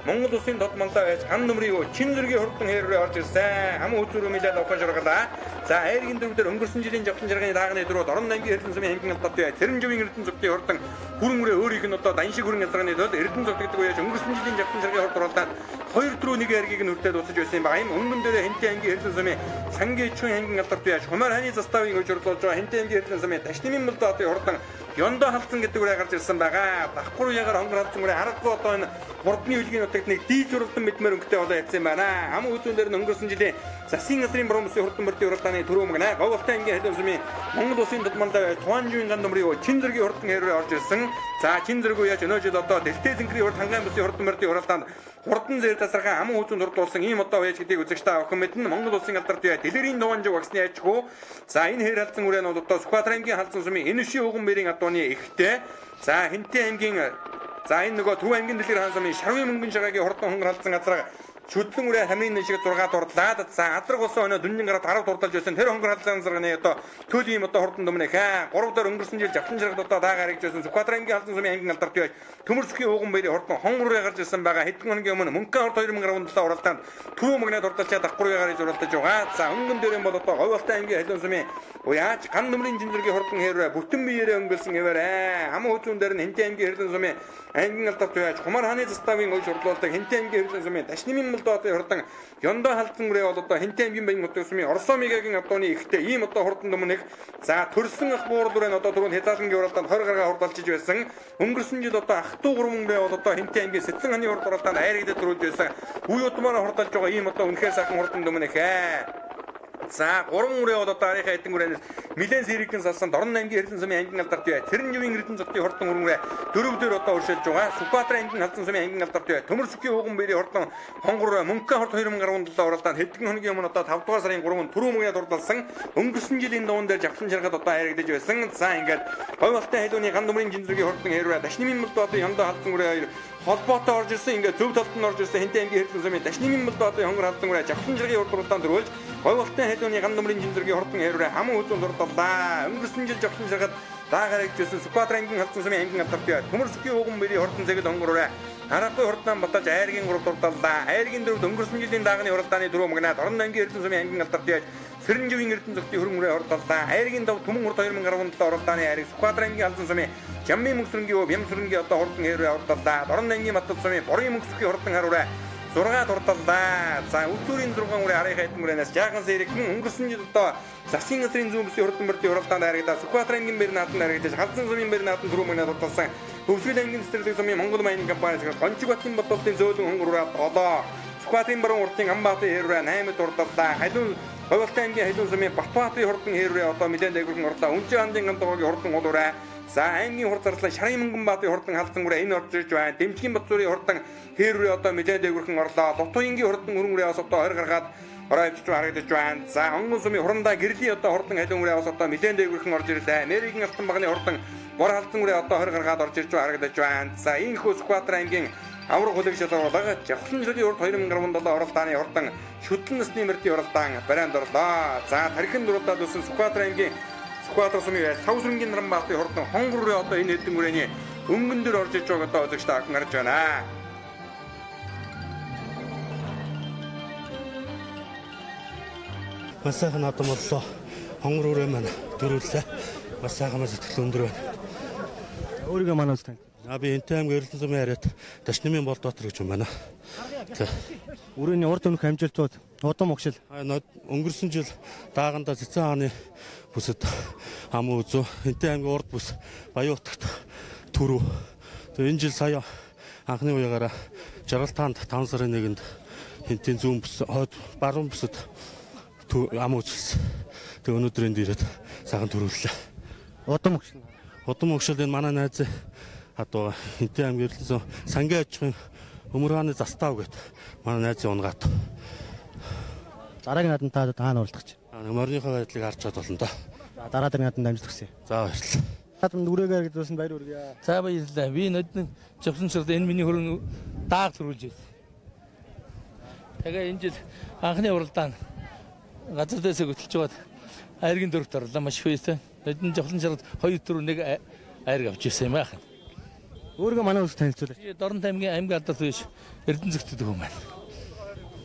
[SPEAKER 1] Монгол улсын тодмолтой байж хан нөмрийн чин зэргийн хурдан хэрвээ орж ирсэн. Ам үзүүрөө мэлээд авах шаргалаа. За айргийн дөрөвдөр өнгөрсөн жилийн жавхан жарганы даагны дөрөв Дорн аймгийн Эрдэнэ сумын аймгийн алдарт бай Цэрэнживийн Эрдэнэ зүгтийн хурдан хүрэн үрээ өөрийнх нь одоо даншиг хүрэн язгааны тулд Эрдэнэ зүгт гэдэг үеж өнгөрсөн жилийн жавхан жарганы хурд уралдаан 2-1 айргийг нь хүртээд дуусаж байсан юм байна. Им өнгөн дээр Хэнтэй аймгийн Эрдэнэ сумын Сангийн Чүн аймгийн алдарт бай Хумар ханы заставын өжөрлөж байгаа Хэнтэй аймгийн Эрдэнэ сумын Ташнимын Молдоодын хурдан Ёндо халдсан гэдэг үрээ гарч ирсэн байгаа. Давхар уягаар хонгор халдсан үрээ харахгүй одоо энэ хурдны хөлгийн нутагт нэг дийж уралдан мэдмээр өнгөтэй болоо явсан юм байна. Ам үзүүн дээр нь өнгөрсөн жилийн засгийн газрын баруун бүсийн хурдан мөрдийн уралдааны түрүү мгнаа Говь Алтай аймгийн хайдуун сумын Монгол улсын тодмолтой Туанжуун ган нөмрийн чин зэргийн хурдан хэрвээ орж ирсэн. За чин зэрэг үеж өнөө жил одоо Дэлтэй зэнхрийн хурд хангаан бүсийн хурдан мөрдийн уралдаанд хурдан зэр тасархан ам үзүүн дурдуулсан ийм одоо уяж гэдгийг үзэгч та охин мэднэ. Монгол улсын алдарт бай Дэлгэрийн Дуваанж багсны ажгүй. За энэ хэр халдсан үрээнүүд одоо Сүхбаатар аймгийн халдсан сумын Энэшийн ууган бэрийн адууны ихтэй. За Хэнтэй аймгийн за энэ нөгөө Төв аймгийн Дэлгэр хаан сумын Шарвын мөнгөн шагагийн хурдан хонгор халдсан газар шүтлэн үрээ хамын нэг шиг 6 дурдлаад за адраг болсон өнөө дүнжин гараад 10 дурдалж байсан тэр хонгор халдсан зэрэгний одоо төлийн одоо хурдан дүмнэх 3 дахь өнгөрсөн жил жавхан жаргад одоо даагаар хэрэгжсэн Сүхбаатар аймгийн халдсан сумын аймгийн алдарт бай төмөрсгийн ууган бэрийн хурдан хонгор үрээ гарч ирсэн байгаа. Хэдэн хоногийн өмнө мөнгөн хорт 2017 уралдаанд түрүү магнад хурдалчаа давхар уягаар зуралтаж байгаа. За өнгөн дээр юм бол одоо Говь Алтай аймгийн хайдуун сумын уяаж ган нөмрийн жинзэргийн хурдан хэрвээ бүтэн биеэрээ өнгөлсөн хэвээрээ ам үзүүн дээр нь Хэнтэй аймгийн хайдуун сумын аймгийн алдарт бай Хумар хааны заставын ой шурлуулдаг Хэнтэй аймгийн хайдуун сумын Ташнимын Молдоодын хурдан Ёндо халдсан үрээ бол одоо Хэнтэй аймгийн баян хотын сумын Орсомигагийн адууны ихтэй ийм одоо хурдан дүмнэх за төрсөн ах буур дүрэн одоо түрүүн Хязаалангийн уралдаанд 20 гаруй хурдалжиж байсан. Өнгөрсөн жил одоо ах トゥ гурван үрээ бол одоо Хэнтэй аймгийн Сэцэн ханы хурд уралдаанд айрагдаж төрүүлж байсан. Үе удмаараа хурдалж байгаа ийм одоо үнэхээр сайхан хурдан дүмнэх за 3 үрээ бол одоо арийнхаа эдэн үрээнээс нэлээд сэрэгэн салсан Дорн аймгийн Эрдэнэ сумын аймгийн алдарт бай Цэрэнживийн Эрдэнэ зүгтийн хурдан үрээ дөрөв дээр одоо уршилж байгаа. Сүхбаатар аймгийн халдсан сумын аймгийн алдарт бай төмөр сүхийн ууган бэрийн хурдан хонгор мөнгөн хорт 2017 уралдаанд хэдэн хоногийн өмнө одоо 5 дугаар сарын 3-нд түрүү мөгөд урдалсан. Өнгөрсөн жилийн дуун дээр жавхан жаргад одоо хайрагдаж байсан. За ингээд Говь Алтай хайдууны ган нөмрийн жинзэргийн хурдан хэрвээ Ташнимын Молдоодын Ёндо халдсан үрээ хоёр холбоотой орж ирсэн. Ингээд зөв талд нь орж ирсэн Хэнтэй аймгийн Эрдэнэ сумын Ташнимын Молдоодын хонгор халдсан үрээ жавхан жаргын урд уралдаанд төрүүлж Говь Алтай хайдууны ган нөмрийн жинзэргийн хурдан хэрвээ хаман үзүүн дурдаллаа. Өнгөрсөн жил жавхан жаргад даагаар хэрэгжсэн Сүхбаатар аймгийн халдсан сумын аймгийн алдарт бай төмөр сүхийн ууган бэрийн хурдан зэгэл хонгор үрээ харахгүй хурдан баталж айргийн 3 дурдаллаа. Айргийн 4-д өнгөрсөн жилийн даагны уралдааны дөрөв магнаа Дорн аймгийн Эрдэнэ сумын аймгийн алдарт бай Цэрэнживийн Эрдэнэ зүгтийн хөрөн үрээ хурдаллаа. Айргийн 5 төмөн хурд 2017 уралдааны айрыг Сүхбаатар аймгийн халдсан сумын Жамбын мөнгөсрөнгийн Бям сүрэнгийн одоо хурдан хэрвээ хурдаллаа. Дорн аймгийн Маттад сумын борын мөнгөсрөнгийн хурдан хар үрээ 6 дурдаллаа. За үлдүүрийн 6 үрээ арийнхаа эдэн үрээнээс жаахан сэрэгэн өнгөрсөн жил одоо засгийн газрын зүүн бүсийн хурдан мөрдийн уралдаанд харагдаад Сүхбаатар аймгийн бэр нааданд харагдаж халдсан сумын бэр нааданд түрүү мөнөд дурдалсан. Хөвсгөл аймгийн цэцэрлэг сумын Монгол майнинг компаниас Гончиг Батын бодлолтын зөөлөн хонгор үрээ одоо Сүхбаатарын баруун уртын Амбаатын хэрвээ 8 дурдаллаа. Хайдуун Говь Алтай аймгийн хайдуун сумын Батбаатын хурдан хэрвээ одоо мэдэн дээгүүрхэн орлоо. Үнжи хандын гандгоогийн хурдан гол үрээ за аймгийн хурд зарлаа Шарын Мөнгөнбаатын хурдан халдсан үрээ энэ орж ирж байна. Дэмжгийн Батцуурийн хурдан хэрвээ одоо мэдэн дээгүүрхэн орлоо. Дутуингийн хурдан өрөн үрээ бас одоо 20 гаргаад оройч харагдаж байна. За онгон сумын хурандаа гэрлийн одоо хурдан хайдуун үрээ бас одоо мэдэн дээгүүрхэн орж ирлээ. Мэригийн алтан багны хурдан бор халдсан үрээ одоо 20 гаргаад орж ирж харагдаж байна. За энэ хөө Сүхбаатар аймгийн авраг хөлөг шалгуулга жавхан жаргын урд 2017 уралдааны хурдан шүтлэн насны мөрдийн уралдаан барайнд орлоо. За тархин дурлаад өссөн Сүхбаатар аймгийн Сүхбаатар сумын Савсрынгийн Наранбаатын хурдан хонгор үрээ одоо энэ эдэн үрээний өнгөн дээр орж иж байгааг одоо үзэгч та харж байна.
[SPEAKER 10] Маш сайхан адам боллоо. Хонгор үрээ маань дөрүүлээ. Маш сайхан сэтгэл өндөр байна.
[SPEAKER 3] Өөрийгөө манаас тань.
[SPEAKER 10] Би Энтэй аймгийн Эрдэнэ сумын харьяат Дашнамын Болдбаатар гэж юм байна.
[SPEAKER 5] Өрөөний урд өмнөх амжилтууд удам огшил.
[SPEAKER 10] Өнгөрсөн жил дааганда Цэцэн хааны бүсэд ам үзүү. Энтэй аймгийн урд бүс Баян-Утагт түрүү. Тэгээ энэ жил сая анхны уяагаараа Жаргалтаанд 5 сарын 1-нд Энтийн зүүн бүс хойд баруун бүсэд ам үзүүлсэн. Тэгээ өнөөдөр энд ирээд сайхан төрүүллээ.
[SPEAKER 5] Удам огшил.
[SPEAKER 10] Удам огшил энэ манай найз одоо Энтэй аймгийн Эрдэнэ сум сангийн аж ахуйн Өмөрхааны застав гэд манай найзын унгаат.
[SPEAKER 5] Дараагийн наадамд таана уралдах чинь.
[SPEAKER 10] Морныхоо байдлыг харж чад болно да.
[SPEAKER 5] Дараа дараагийн наадамд амжилт хүсье.
[SPEAKER 10] За баярлалаа.
[SPEAKER 5] Наадамд үрээгээр гэдсэн баяр үргээ.
[SPEAKER 6] За баярлалаа. Би нодны жавсан ширд энэ миний хөрөн дааг төрүүлж байна. Тэгээ энэ жил анхны уралдаан газар дэсээ хөтлж байгаад айргийн дөрөвт орлоо маш их байсан. Нодны жавсан ширд 2-4-1 айрг авч ирсэн юм аа.
[SPEAKER 5] Өөргөө манай үс танилцуулаач.
[SPEAKER 6] Дорнот аймгийн аймгийн алдарт биш Эрдэнэ зэгтдэг юм байна.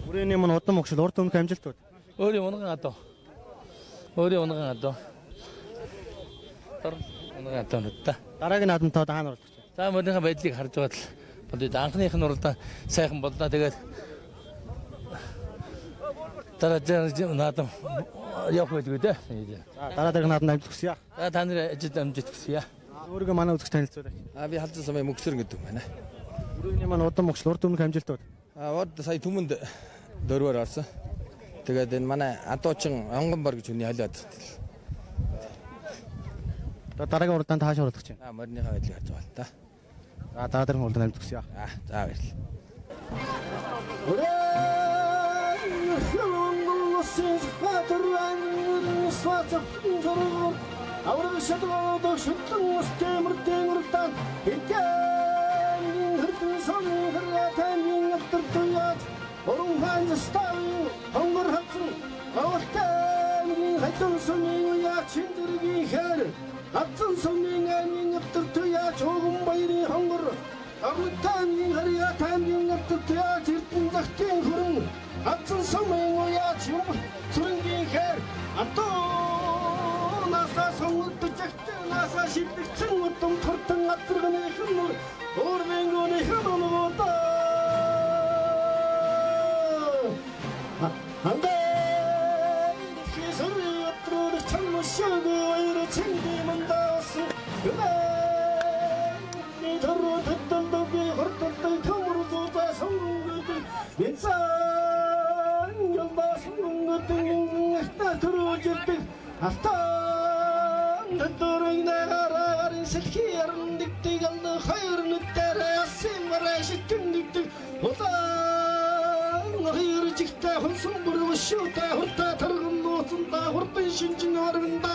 [SPEAKER 5] Үрээний мөн удам огшил урд өмнөх амжилтууд.
[SPEAKER 6] Өөрийн унган адуу. Дорн унган адуу нүдтэй.
[SPEAKER 5] Дараагийн наадамд таана уралдах чинь.
[SPEAKER 6] За мөрийнхаа байдлыг харж байгаад л бодё. Анхных нь уралдаан сайхан боллоо. Тэгээд дараа наадам явах байлгүй дээ.
[SPEAKER 5] За дараагийн наадамд амжилт хүсье.
[SPEAKER 6] За та нарын ажилд амжилт хүсье.
[SPEAKER 5] Өөргөө манай үзэгч танилцуулаач.
[SPEAKER 11] Би халдсан сумын мөнгөсөр гэдэг юм байна.
[SPEAKER 5] Өрөөний маань удам огшил урд өмнөх амжилтууд.
[SPEAKER 11] Урд сая түмэнд 4-оор орсон. Тэгээд энэ манай адуучин онгон бор гэж хүний халиад.
[SPEAKER 5] Дараагийн уралдаанд хаашаа уралдах чинь.
[SPEAKER 11] Морныхаа байдлыг харж байна да.
[SPEAKER 5] За дараагийн уралдаанд амжилт хүсье.
[SPEAKER 11] За баярлалаа.
[SPEAKER 9] Аврал шатгоод шүтлэн устэмэр дэнгэртан хитэн хөрдөн сон хөргатэн нэртэртуяд орон ханстан хонгор хатсан авалтан хатсан сумын уяа чиндэргийн хэр хатсан сумын амин нэртэртуяд чогон баярын хонгор авалтан хөргатэн нэртэртуяд хитэн захтын хөрөн хатсан сумын уяа чиндэргийн хэр Наса сонгодчихт наса шилдэгцэн удам тортон атырганы хэмнэр өөрвэнгөний хэмнэргоодаа хандаа хэсэрэ атрууд чамшааг ойр чиндимэндас гэ дөрөв төдөлдөг хортолтой төмөрзөөд сонгод мэдсэн ямбас сонгод нэхта төрөөжтэй Алтан дөрөв нэрээр сэлхиэрн дигдэгэн хайрны дээр асимраш тэмдэгдэг улаан хайржигтай хонсон бүрөшөөтэй хурта тарган нууцтай хурдан шинжин харганда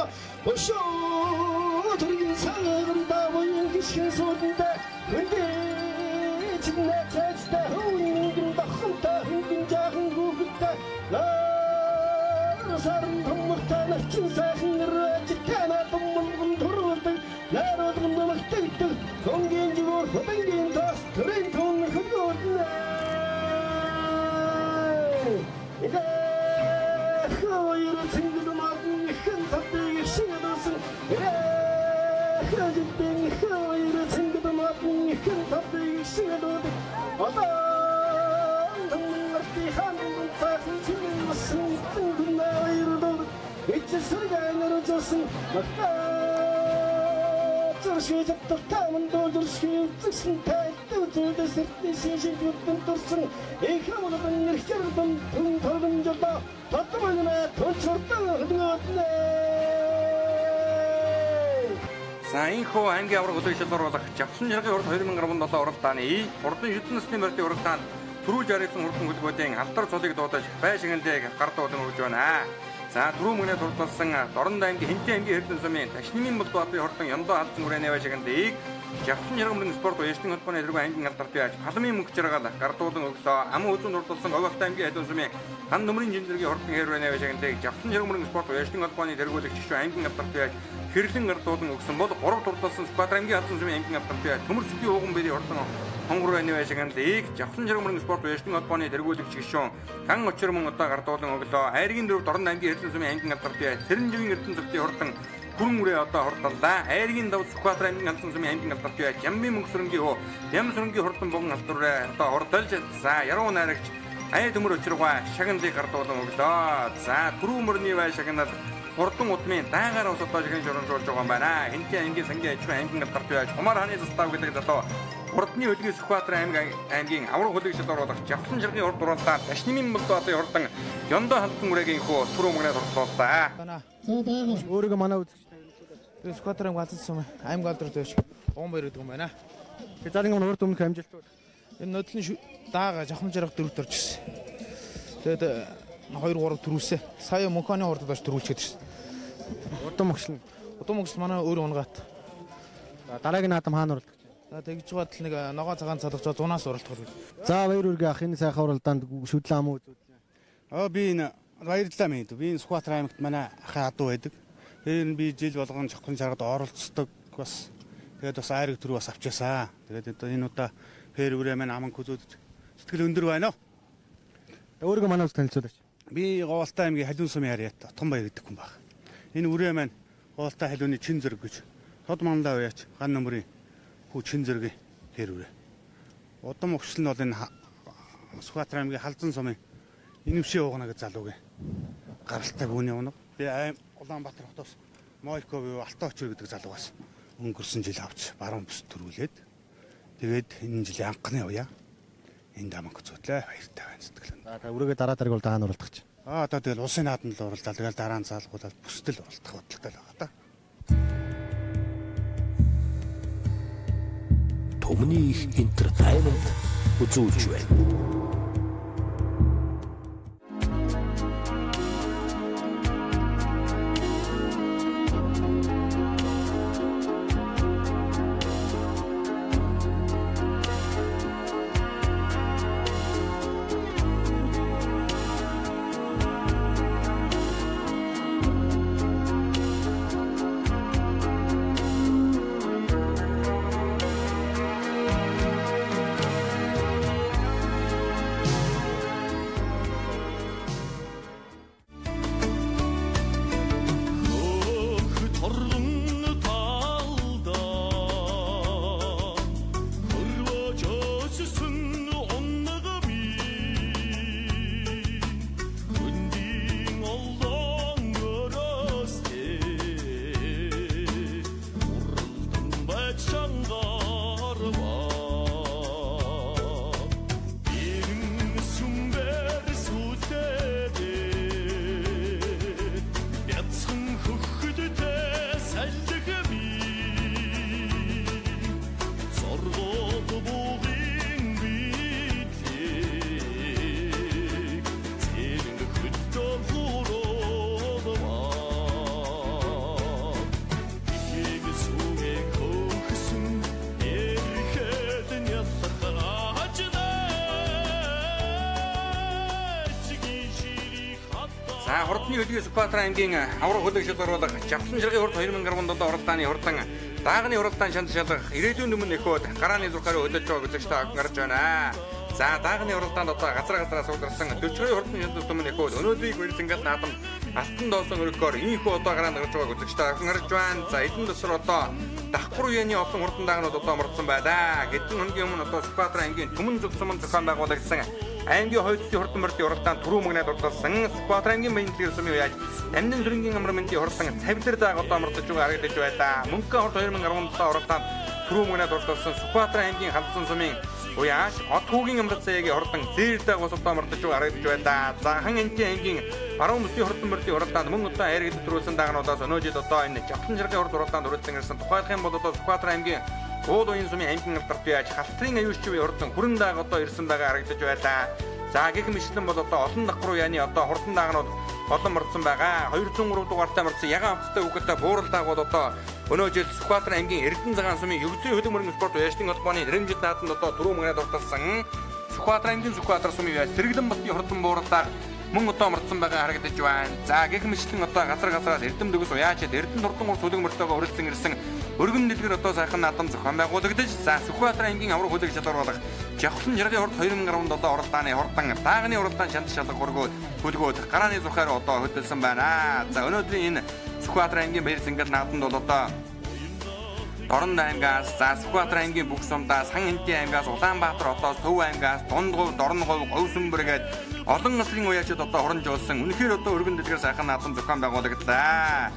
[SPEAKER 9] өшөө тэргийн санганда воин гişхэн сууданда хүндэж нэчтэй хүндэн дахантай хүндэн жаахан гүгдтэй Сарын томмогтой начин сайхан нэржигтана томмон төрүүлдэг найруулгын нэмэгтэйдэг сонгийн жигүүр хөдөнгийн тас төрийн тон хөгөөднэ хөөйр цэнгэл мадын хэн цавдаг шинэсэн хөөжитэн хөөйр цэнгэл мадын хэн цавдаг шинэсэн одоо томмогтой ханын цаахан чинэсэн Эцэсэргээр зосон магтаа зуршиж таван дөршиж згсэн тайлбар зүйлээс сэртний шийдвэртэн турсан их хамгаалалтын нэрчэрдэн тун торгон жолоо татманаа тонцордон хөдөлгөөнэ
[SPEAKER 1] Саинхо аймгийн авраг хөдөлгөөлөөр болох Жавсан жаргын урд 2017 уралдааны урдын шүтэн насны морьтын уралдаанд түрүү жаргасан урдын хөдөлгөөдийн алдар цолыг дуудаж байшинглыг гардуудан өгж байна. За түрүү мөнөд хурдсан Дорнод аймгийн Хэнтэй аймгийн Эрдэнэ сумын Дашнамын Болдбаатарын хордон Ямдоо алдсан хүрээний байшингыг Жавсан жаргын спорт уяалтын холбооны тэргүүн аймгийн алдарт яаж Палмын мөнгө жаргал гардуудан өглөө ам үзүүн хурдсан Оголт аймгийн Хэдэн сумын Хан нөмрийн жинзэргийн хордон хэрвэний байшингыг Жавсан жаргын спорт уяалтын холбооны тэргүүлэгч шүү аймгийн алдарт яаж хэрлэн гардуудан өгсөн бол 3 турдалсан Сүхбаатар аймгийн Хадсан сумын аймгийн алдарт яаж төмөр сүтгийн ууган бэрийн хордон хонгор байны байшингыг Жавсан жаргын спорт уяалтын холбооны тэргүүлэгч гишүүн Кан очир мөн одоо гардуулан өглөө айргийн дөрөв Дорнод аймгийн Эрдэнэ сумын аймгийн алдарт яаж Цэрэнживийн Эрдэнэ зөвхөн хордон хүрэн үрээ одоо хурдаллаа. Айргийн дав Сүхбаатар аймгийн галзан сумын аймгийн алдарт байж Ямбын мөнгөсрөнгийн хөө Ямсрөнгийн хурдан богн алдарт одоо хурдалж за яруу найрагч ая төмөр өчрөгөө шагналыг гардуулан өглөө. За түрүү мөрний бай шагнал хурдан удмын даагаар ус одоо жигэн журамжуулж байгаа юм байна. Энтэй аймгийн сангийн аж ахуйн аймгийн алдарт байж Хумар хааны застав гэдэг залуу хурдны хөдөлгөөс Сүхбаатар аймгийн авраг хөдөлгөөс оруулах Жавхан жиргэн хурд уралдаа Ташнимын мөлдөө одоо хурдан Ёндоо халтан үрээгийн хөө түрүү мөнгөний хурдлууллаа.
[SPEAKER 11] Өөрийгөө манай үзэгчтэй Сүхбаатар аймгийн галзан сумын аймгийн алдарт байж Уун баяр гэдэг юм байна. Тэгээд зарим нь урд өмнөх амжилт бол энэ нодлын даага Жавхан жаргах дөрөвт орж ирсэн. Тэгээд 2-3 төрүүлсэн. Сая Мөнхөний хурдад очиж төрүүлчихэд шээ. Удам мөкс манай өөр унгаат. Дараагийн наадам хаана уралдаг? За тэгж байгаа л нэг ногоо цагаан цалгаж 100-аас уралдах гэж. За баяр үргээ ах энэ сайхан уралдаанд шүдлэн ам үзүүлээ.
[SPEAKER 5] Би энэ баярлалаа мэд. Би энэ Сүхбаатар аймагт манай ахын адуу байдаг. Тэр нь би жил болгон Жавхан жаргад оролцдог бас. Тэгээд бас айраг төрөө бас авчаасаа. Тэгээд одоо энэ удаа фэр үрээ маань аман хүзөөдөж сэтгэл өндөр байна.
[SPEAKER 11] Өөрийгөө манай үзэгчтэй танилцуулаач.
[SPEAKER 5] Би Говьалтай аймгийн Халиун сумын харьяат Томбаяр гэдэг хүн баг. Энэ үрээ маань Говьалтай халиуны чин зэрэг гэж тод мандаа уяач ган нөмрийн хүү чин зэрэг тэр үрээ. Удам өгшил нь бол энэ Сүхбаатар аймгийн Халзан сумын Инэмшээ уугна гэж залуугийн гаралтай гүний унаг. Би Улаанбаатар хотоос Мойко буюу Алтаа очир гэдэг залуугаас өнгөрсөн жил авч баруун бүс төрүүлээд тэгээд энэ жилийн анхны уяа энд аман хөцөтлөө баяртай байна сэтгэл.
[SPEAKER 11] За үрээгээ дараа дарааг бол даана уралдах чинь.
[SPEAKER 5] Одоо тэгэл улсын наадмд л уралдаа тэгэл дараа нь заалгуулаад бүсдэл уралдах бодлоготой л байгаа та.
[SPEAKER 8] Томны их entertainment үзүүлж байна.
[SPEAKER 1] Хурдны хөдөлгөөс Сүхбаатар аймгийн авраг хөдөлгөөс оруулах Жавхан жиргэн хурд 2017 уралдааны хурдан даагны уралдаан шанд шалгах ирээдүйн өмнө эхөөд гарааны зурхаараа хөдөлж байгаа үзэгчтэй авах гарч байна. За даагны уралдаанд одоо газар суулгарсан 40 хурдны шанд өмнө эхөөд өнөөдрийг үргэлжлэн наадам алтан доосон өргөөр ийхүү одоо гараанд гарч байгаа үзэгчтэй авах гарч байна. За эдэн тосор одоо давхар үеийн олон хурдан даагнууд одоо мордсон байлаа. Гэтэл өнгийн өмнө одоо Сүхбаатар аймгийн Түмэн зөв сумын зохион байгуулагдсан аймгийн хойцлын хурдан мөрдийн уралдаанд түрүү мөнгөний дурдсан Сүхбаатар аймгийн баян сумын уяаж Амнин зүрэнгийн амар мэндийн хурдан цавилэр дааг одоо мордож байгаа харагдаж байлаа. Мөнгө хурд 2017 уралдаанд түрүү мөнгөний дурдсан Сүхбаатар аймгийн Халзан сумын уяаж от хүүгийн амралт цаягийн хурдан зээл дааг одоо мордож байгаа харагдаж байлаа. Захан энтийн аймгийн баруун бүсийн хурдан мөрдийн уралдаанд мөн одоо хайргад төрүүлсэн даагнуудаас өнөө жил одоо энэ Жавхан жиргэн хурд уралдаанд өрөлдсөн ирсэн тухайлах юм бол одоо Сүхбаатар аймгийн Уулын сумын аймгийн алдарт яаж халтрын аюулчгүй хурдан хүрэн дааг одоо ирсэн даага харагдаж байлаа. За гэх мэтлэн бол одоо олон давхар яаны одоо хурдан даагнууд олон мордсон байгаа. 203 дугаартай мордсон ягаан авттай үгтэй буурал дааг бол одоо өнөө жил Сүхбаатар аймгийн Эрдэнэ цагаан сумын Өвзөн хөдөлмөрийн спорт уяачдын холбооны нэрмжид наадамд одоо түрүү мөнгөний дурталсан Сүхбаатар аймгийн Сүхбаатар сумын уяаж Сэргэлэн батын хурдан буурал дааг мөн одоо мордсон байгаа харагдаж байна. За гэх мэтлэн одоо газраас Эрдэм дөгс уяачд Эрдэнэ хурдан сүлэг мөртөөгөө өрөлдсөн ирсэн өргөн дэлгэр одоо сайхан наадам зохион байгуулагдаж за Сүхбаатар аймгийн авраг хөдөлгөөс шалгаруулах Жавхан жиргэн хурд 2017 уралдааны хурдан даагны уралдаан шанд шалгах хөргөөд гарааны зурхаар одоо хөдөлсөн байна. За өнөөдрийн энэ Сүхбаатар аймгийн Баяр Цэнгэл наадамд бол одоо Дорн аймгаас, за Сүхбаатар аймгийн бүх сумдаа, Сан Хэнтийн аймгаас, Улаанбаатар хотоос, Төв аймгаас, Дундгов, Дорногов, Говьсүмбэр гээд олон наслын уяачид одоо хуранж олсон. Үнэхээр одоо өргөн дэлгэр сайхан наадам зохион байгуулагдлаа.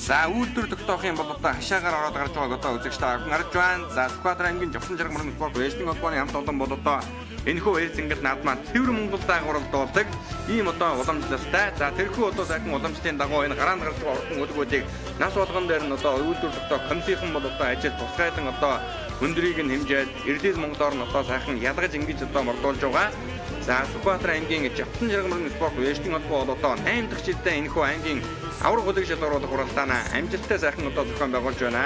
[SPEAKER 1] За үйлдвэр тогтоохын бол одоо хашаагаар ороод гарч байгааг одоо үзэгч та бүхэн харж байна. За Сүхбаатар аймгийн Жавсан жаргал мөрөн спорт рестлинг холбооны хамт олон бол одоо энэхүү Баяр Цэнгэл наадмаа цэвэр Монгол дагуулдаг ийм одоо уламжлалтай. За тэрхүү одоо сайхан уламжлалын дагуу энэ гараанд гарч байгаа уран үлгүүдийг нас болгон дээр нь одоо үйлдвэр тогтоох комиссийн бол одоо ажил тусгайлан одоо өндрийг нь хэмжээд Ирлиз Монголоор нь одоо сайхан ялгаж ингэж одоо мордуулж байгаа. За Сүхбаатар аймгийн Жавсан жаргал мөрөн спорт рестлинг холбоо бол одоо 8 дахь жилдээ энэхүү аймгийн авраг хөдөлгөөн шалгаруулах уралдаанаа амжилттай сайхан одоо зохион байгуулж байна.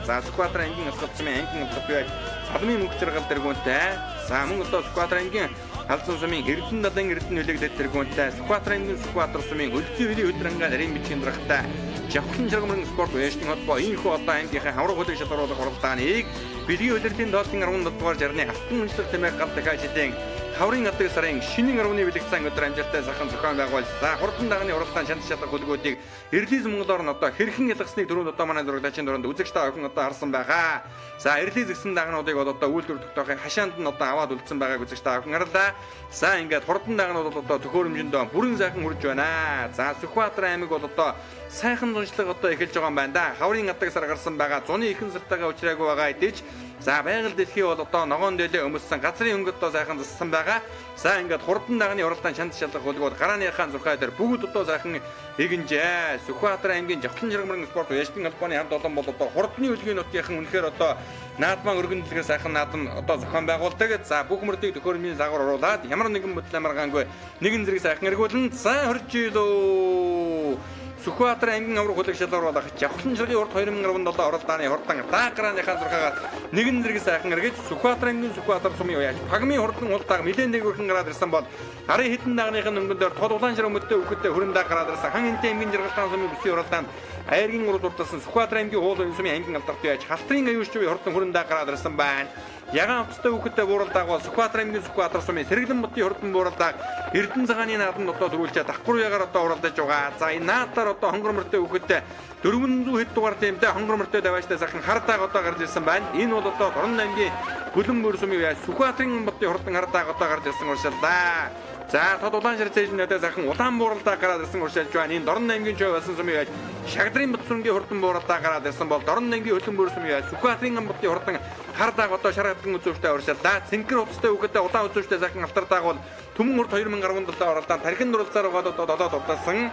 [SPEAKER 1] За Сүхбаатар аймгийн Асгалт сумын аймгийн албан албаны мөнгө зэрэг тэргүүнтэй. За мөн одоо Сүхбаатар аймгийн Халзан сумын Эрдэнэ далайн Эрдэнэ нөлөөлөд тэргүүнтэй. Сүхбаатар аймгийн Сүхбаатар сумын Өлзий хөлийн хөдөлгөөн нарийн бичгийн даргатай. Жавхан жаргал мөрөн спорт рестлинг холбоо ийхүү одоо аймгийнхаа авраг хөдөлгөөн шалгаруулах уралдааныг бэлгийн удирдлагын доолын 17 дугаар жарны алтан үндэслэх тэмээх гал дахиажилын хаврын атгын сарын шинийн 10-ны бэлэгцэн өдөр амжилттай сайхан зохион байгуулсан. Хурдан дагны уралдаан шанд шалгах хөдөлгөөдийг Ирлиз Монголоор нь одоо хэрхэн ялгасныг түрүүнд одоо манай зурагчийн дунд үзэгч та охин одоо харсан байгаа. За Ирлиз гэсэн дагнуудыг бол одоо үйлдвэр тогтоохын хашаанд нь одоо аваад үлдсэн байгааг үзэгч та охин харлаа. За ингээд хурдан дагнууд бол одоо төхөөрөмжөндөө бүрэн сайхан хүрж байна. За Сүхбаатар аймаг бол одоо сайхан зуншлаг одоо эхэлж байгаа юм байна да. Хаврын атгын сар гарсан байгаа. Зуны ихэнх сартайгаа учраагүй байгаа хэдиж за байгаль дэлхий бол одоо ногоон дээлээ өмссөн газрын өнгө одоо сайхан зассан байгаа. За ингээд хурдан дагны уралдаан шанд шалгах хөдөлгөөд гарааныхаа зурхай дээр бүгд одоо сайхан игэнжээ. Сүхбаатар аймгийн Жавсан жаргал мөрөн спорт рестлинг холбооны хамт олон бол одоо хурдны үлгийн нутгийнхан үнэхээр одоо наадмаа өргөн дэлгэр сайхан наадам одоо зохион байгуулдаг. За бүх мөрдийг төхөөрөмжийн загвар оруулаад ямар нэгэн бодол амаргаангүй нэгэн зэрэг сайхан эргүүлэн сайн хорж ийлөө. Сүхбаатар аймгийн авраг хөдөлгөөн шалгаруулах Жавсан жаргал урд 2017 уралдааны хурдан дааграаныхаа зурхаагаас нэгэн зэрэг сайхан эргэж Сүхбаатар аймгийн Сүхбаатар сумын уяаж Пагмын хурдан улдааг нэлээд нэгөрхэн гараад ирсэн бол арын хитэн дагныхын өнгөндөр тод улаан шар өмдтэй өгөхөдөө хөрөндөө гараад ирсэн хан хэнтэй аймгийн жаргалтай сумын бүсийн уралдаанд айргийн урд урдсан Сүхбаатар аймгийн уул сумын аймгийн алдарт уяаж Халтрын аюулчгүй хурдан хөрөндөө гараад ирсэн байна. Ягаан утастай өгөхөдөө бууралдааг бол Сүхбаатар аймгийн Сүхбаатар сумын Сэргэлэн бутын хурдан бууралдааг Эрдэнэ цагааны наадамд одоо төрүүлж давхар уяагаар одоо уралдаж байгаа. За энэ наадаар одоо хонгор мөртөө өгөхөдөө 400 хэд дугаар тэмдээ хонгор мөртөө даваачтай сайхан хардааг одоо гарч ирсэн байна. Энэ бол одоо Дорн аймгийн Хөлбөмбөр сумын уяаж Сүхбаатарын бутын хурдан хардааг одоо гарч ирсэн уршилдаа. За тод улаан шар цэжнэдээ сайхан улаан бууралдааг гараад ирсэн уршилж байна. Энэ Дорн аймгийн Чой болсон сумын уяаж Шагдрын бут сүргийн хурдан бууралдааг гараад ирсэн бол Дорн аймгийн Хөлбөмбөр сумын уяаж Сүхбаатарын бутын хурдан хардааг одоо шаргадсан үзүүртэй уршилдаа. Цэнхэр утастай өгөхөдөө улаан үзүүртэй сайхан алтардааг бол Төмөн урд 2017 оролдоон тархин дурлцаар угаад одоо долоод удалсан.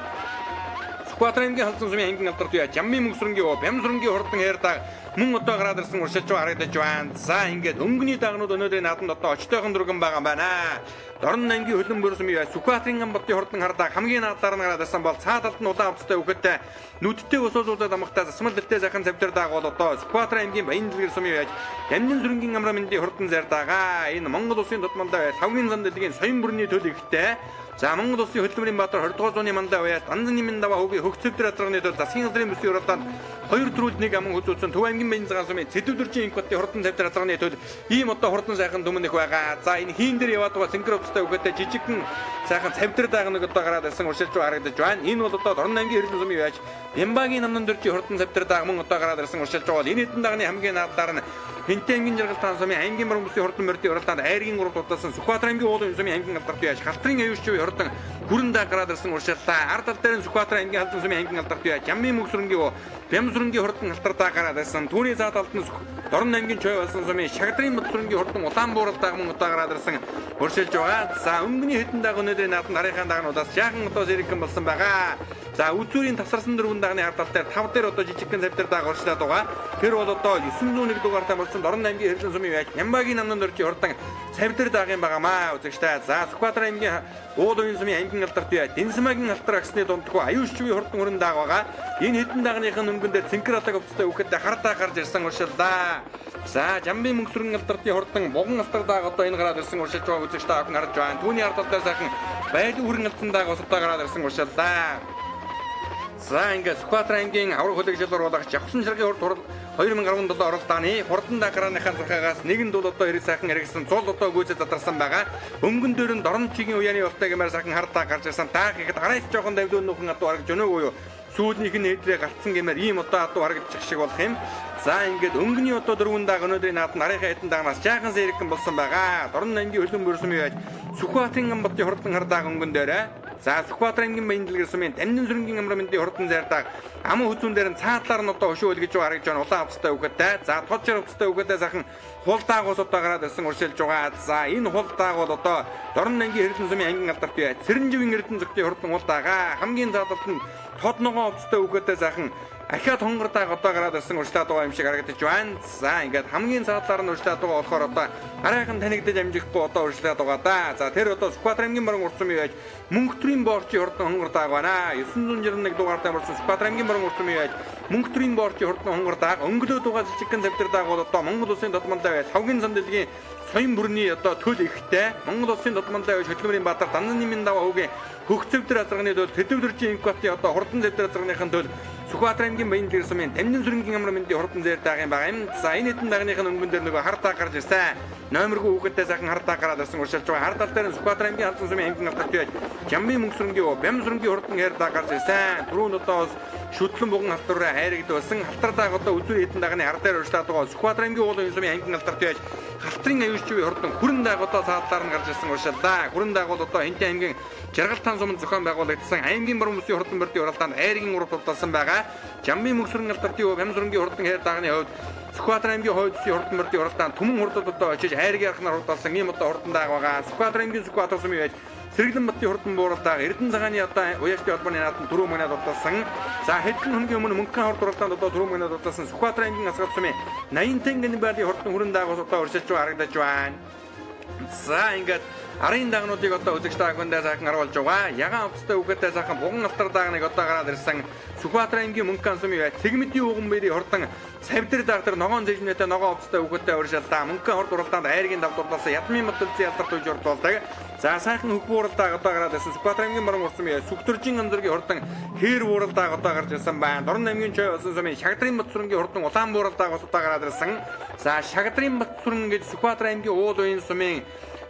[SPEAKER 1] Сүхбаатар аймгийн Халзан сумын аймгийн алдарт уяа Жамми мөнгөсрөнгийн Бямсрөнгийн хурдан хайрдааг мөн одоо гараад ирсэн уршилж харагдаж байна. За ингээд өнгөний дагнууд өнөөдрийн наадамд одоо очтойхон дүргэн байгаа юм байна. Дорн аймгийн Хөлбөмбөр сумын уяа Сүхбаатарын амбатын хурдан хардааг хамгийн наадаар нь гараад ирсэн бол цаадалд нь улаан утастай өгөхөдөө нүдтэй усуулаад амхтаа засмал дэлтэй сайхан завдирдааг бол одоо Сүхбаатар аймгийн Баян дэлгэр сумын уяаж Дамнин зүрэнгийн амрамындын хурдан зардаага энэ Монгол улсын тутмандаа тавгийн зам дэлгийн соён бүрний төл ихтэй. За Монгол улсын хөдөлмөрийн баатар 20 дугаар зууны мандаа уяад Данзаны Миндава хүүгийн хөгцөвдөр адрагны тул засгийн газрын бүсийн уралдаанд 2 төрүүлд 1 аман хөзөөцөн Төв аймгийн Баян цагаан сумын Цэдвэржийн инкотын хурдан тавьдар адрагны тул ийм одоо хурдан сайхан дүмнэх байгаа. За энэ хийн дээр яваад байгаа синхро утастай өгөөдөө жижигхэн сайхан тавьдар даагныг одоо гараад ирсэн уршилж харагдаж байна. Энэ бол одоо Дорн аймгийн Хэрлэн сумын уяаж Бямбагийн намнан дөржийн хурдан тавьдар дааг мөн одоо гараад ирсэн уршилж байгаа. Энэ хэдэн дагны хамгийн наадаар нь Хэнтэй аймгийн жаргалтай сумын аймгийн баруун бүсийн хурдан мордын уралдаанд айргийн урд удалсан Сүхбаатар аймгийн уулын сумын аймгийн алдарт уяаж Халтрын аюулчгүй хурдан гүрэндээ гараад ирсэн уршилтаа ард тал дээр нь Сүхбаатар аймгийн Халзан сумын аймгийн алдарт уяаж Жамми мөнгөсрөнгийн Бямсрөнгийн хурдан алтардаа гараад ирсэн. Түүний заа талд нь Дорн аймгийн Чой болсон сумын Шагдрын мөдрөнгийн хурдан улаан бууралдааг мөн одоо гараад ирсэн уршилж байгаа. За өнгөний хэдэн даг өнөөдрийн наадам нарийнхаа дагнуудаас жаахан одоо зэрэгхэн болсон байгаа. За үзүүрийн тасарсан дөрвөн дагны ард тал дээр 5 дээр одоо жижигхэн завьдар дааг уршлаад байгаа. Тэр бол одоо 901 дугаартай болсон Дорн аймгийн Хэрлэн сумын уяаж Бямбагийн намнан дөржийн хурдан завьдар даагийн байгаамаа үзэгчтэй. За Сүхбаатар аймгийн Уулын сумын аймгийн алдарт уяаж Дэнсмагийн алтар агсны дундхүү аюулчгүй хурдан өрн дааг байгаа. Энэ хэдэн дагныхын өнгөн дээр цэнхэр атаг өвчтэй өгөхөд хардаа гарч ирсэн уршилдаа. За Жамби мөнгөсрөн алтартын хурдан буган алтар дааг одоо энэ гараад ирсэн уршилж байгаа үзэгчтэй охин харж байна. Түүний ард талдаа сайхан байд үрэн алтан дааг усдаа гараад ирсэн уршилдаа. За ингээд Сүхбаатар аймгийн авраг хөдөлгөөн шалгаруулах Жавсан жаргал урд 2017 оролдооны хурдан дагарааныхаа зурхаагаас нэгэнд бол одоо хэрэг сайхан хэрэгсэн цул одоо гүйцэд задарсан байгаа. Өнгөн дээр нь Дорн чигийн уяаны уртаа гэмээр сайхан хардаа гарч ирсэн. Даах ихэд гараас жоохон давдуун нөхөн одоо харагч өнөөгүй юу. сүүлнийх нь нээтрээ галцсан гэмээр ийм одоо харагдчих шиг болох юм. За ингээд өнгөний одоо 4 дааг өнөөдрийн наад нарийнхаа хэдэн даагнаас жаахан сэргэн болсон байгаа. Дорн ангийн хөлбөмбөр сүмий байж Сүхбаатарын амбатын хурдан хардааг өнгөн дээр за Сүхбаатарын ангийн баяндлага сүмийн Дамнин сүрэнгийн амрамын хурдан зайрдааг ам хүзүүн дээр нь цаатлаар нь одоо хөшөөл гэж харагдж байна. Улаан авцтай үгэтэй. За тод жаргацтай үгэтэй захан хул даагуус одоо гараад ирсэн уршилж байгаа. За энэ хул дааг бол одоо Дорн ангийн Эрдэнэ сүмийн ангин алдарт бай. Цэрэнживийн Эрдэнэ зөвхөн хурдан хул даага хамгийн заадалт нь тод ногоон авцтай үгэтэй захан ахиад хонгордааг одоо гараад ирсэн урьдчилаад байгаа юм шиг харагдаж байна. За ингээд хамгийн цаадлаар нь урьдчилаад байгаа болохоор одоо арайхан танигдаж амжихгүй одоо урьдчилаад байгаа да. За тэр одоо Сүхбаатар аймгийн баруун урт сүмий байж Мөнгөтрийн боорчийн хурдан хонгордааг байна. 961 дугаартай болсон Сүхбаатар аймгийн баруун урт сүмий байж Мөнгөтрийн боорчийн хурдан хонгордааг өнгөлөө дугаар жижигхэн завдирдааг бол одоо Монгол улсын додмонтой байж Хавгийн зам дэлгийн соён бүрний одоо төл ихтэй Монгол улсын додмонтой байж Хөдөлмөрийн Баатар Даннан нэмийн даваа үгийн хөгцөвдөр азарганы төл Тэдвэржийн инкватын одоо хурдан завдир азаргыныхын төл Сүхбаатар аймгийн баяндлага сүмийн Дамнин сүрэнгийн амрын хурдан зайр даагийн байгаа юм. За энэ хэдэн даагныхын өнгөн дээр нөгөө хар дааг гарч ирсэн. Номергүй үгэдтэй сайхан хар дааг гараад ирсэн уршилж байгаа. Хар даал дээр Сүхбаатар аймгийн халдсан сүмийн аймгийн алдарт байж Жамбын мөнгө сүрэнгийн Бям сүрэнгийн хурдан хэр дааг гарч ирсэн. Түрүүн одоо шүтлэн буган халтураа хайрагдсан. Халтар дааг одоо үзүүр хэдэн даагны хар дээр уршлаад байгаа. Сүхбаатар аймгийн уулын сүмийн аймгийн алдарт байж халтрын аюулчгүй хурдан хүрэн дааг одоо цаадлаар нь гарч ирсэн уршилдаа. Хүрэн дааг бол одоо Хинтээ аймгийн Жаргалтан сумын зохион байгуулагдсан аймгийн баруун бүсийн хурдан бүрдийн уралдаанд айргийн урд тулдсан байгаа. Жамбын мөнгө сүрэн алдарт Бям сүрэнгийн хурдан хэр даагны хувьд Сүхбаатар аймгийн хойд бүсийн хурдан бүрдийн уралдаанд түмэн хурдад одоо очиж айргийн архнаар хурдалсан ийм одоо хурдан дааг байгаа. Сүхбаатар аймгийн Сүхбаатар сумын байж Сэргэлэн баттын хурдан бууралдааг Эрдэнэ цагааны одоо уяачтай холбооны наадад 4 мянаад дуталсан. За хэдэн хоногийн өмнө мөнгөн хурд уралдаанд одоо 4 мянаад дуталсан Сүхбаатар аймгийн асгал сумын 80 тэнганы байрны хурдан хүрэн даагаас одоо уршилж харагдаж байна. За ингээд арын дагнуудыг одоо үзэгч таагандаа сайхан харуулж байгаа. Ягаан авцтай үгээтэй сайхан буган алтар даагныг одоо гараад ирсэн Сүхбаатар аймгийн мөнгөн сумын бай Цэгмэдийн уган бэрийн хурдан савдир даагтар ногоон зэжмэтэй ногоон авцтай үгээтэй уршилдаа мөнгөн хурд уралдаанд айргийн давдуулсан ядмын мөдөлцийн алдарт үж урдуулдаг. За сайхан хөх бууралдааг одоо гараад ирсэн Сүхбаатар аймгийн баруун урт сүмийн Сүхтөржин анзаргийн хурдан хээр бууралдааг одоо гарч ирсэн байна. Дорн аймгийн Чой улсын сүмийн Шагдрын бат сүрэнгийн хурдан улаан бууралдааг одоо гараад ирсэн. За Шагдрын бат сүрэн гэж Сүхбаатар аймгийн уул уян сүмийн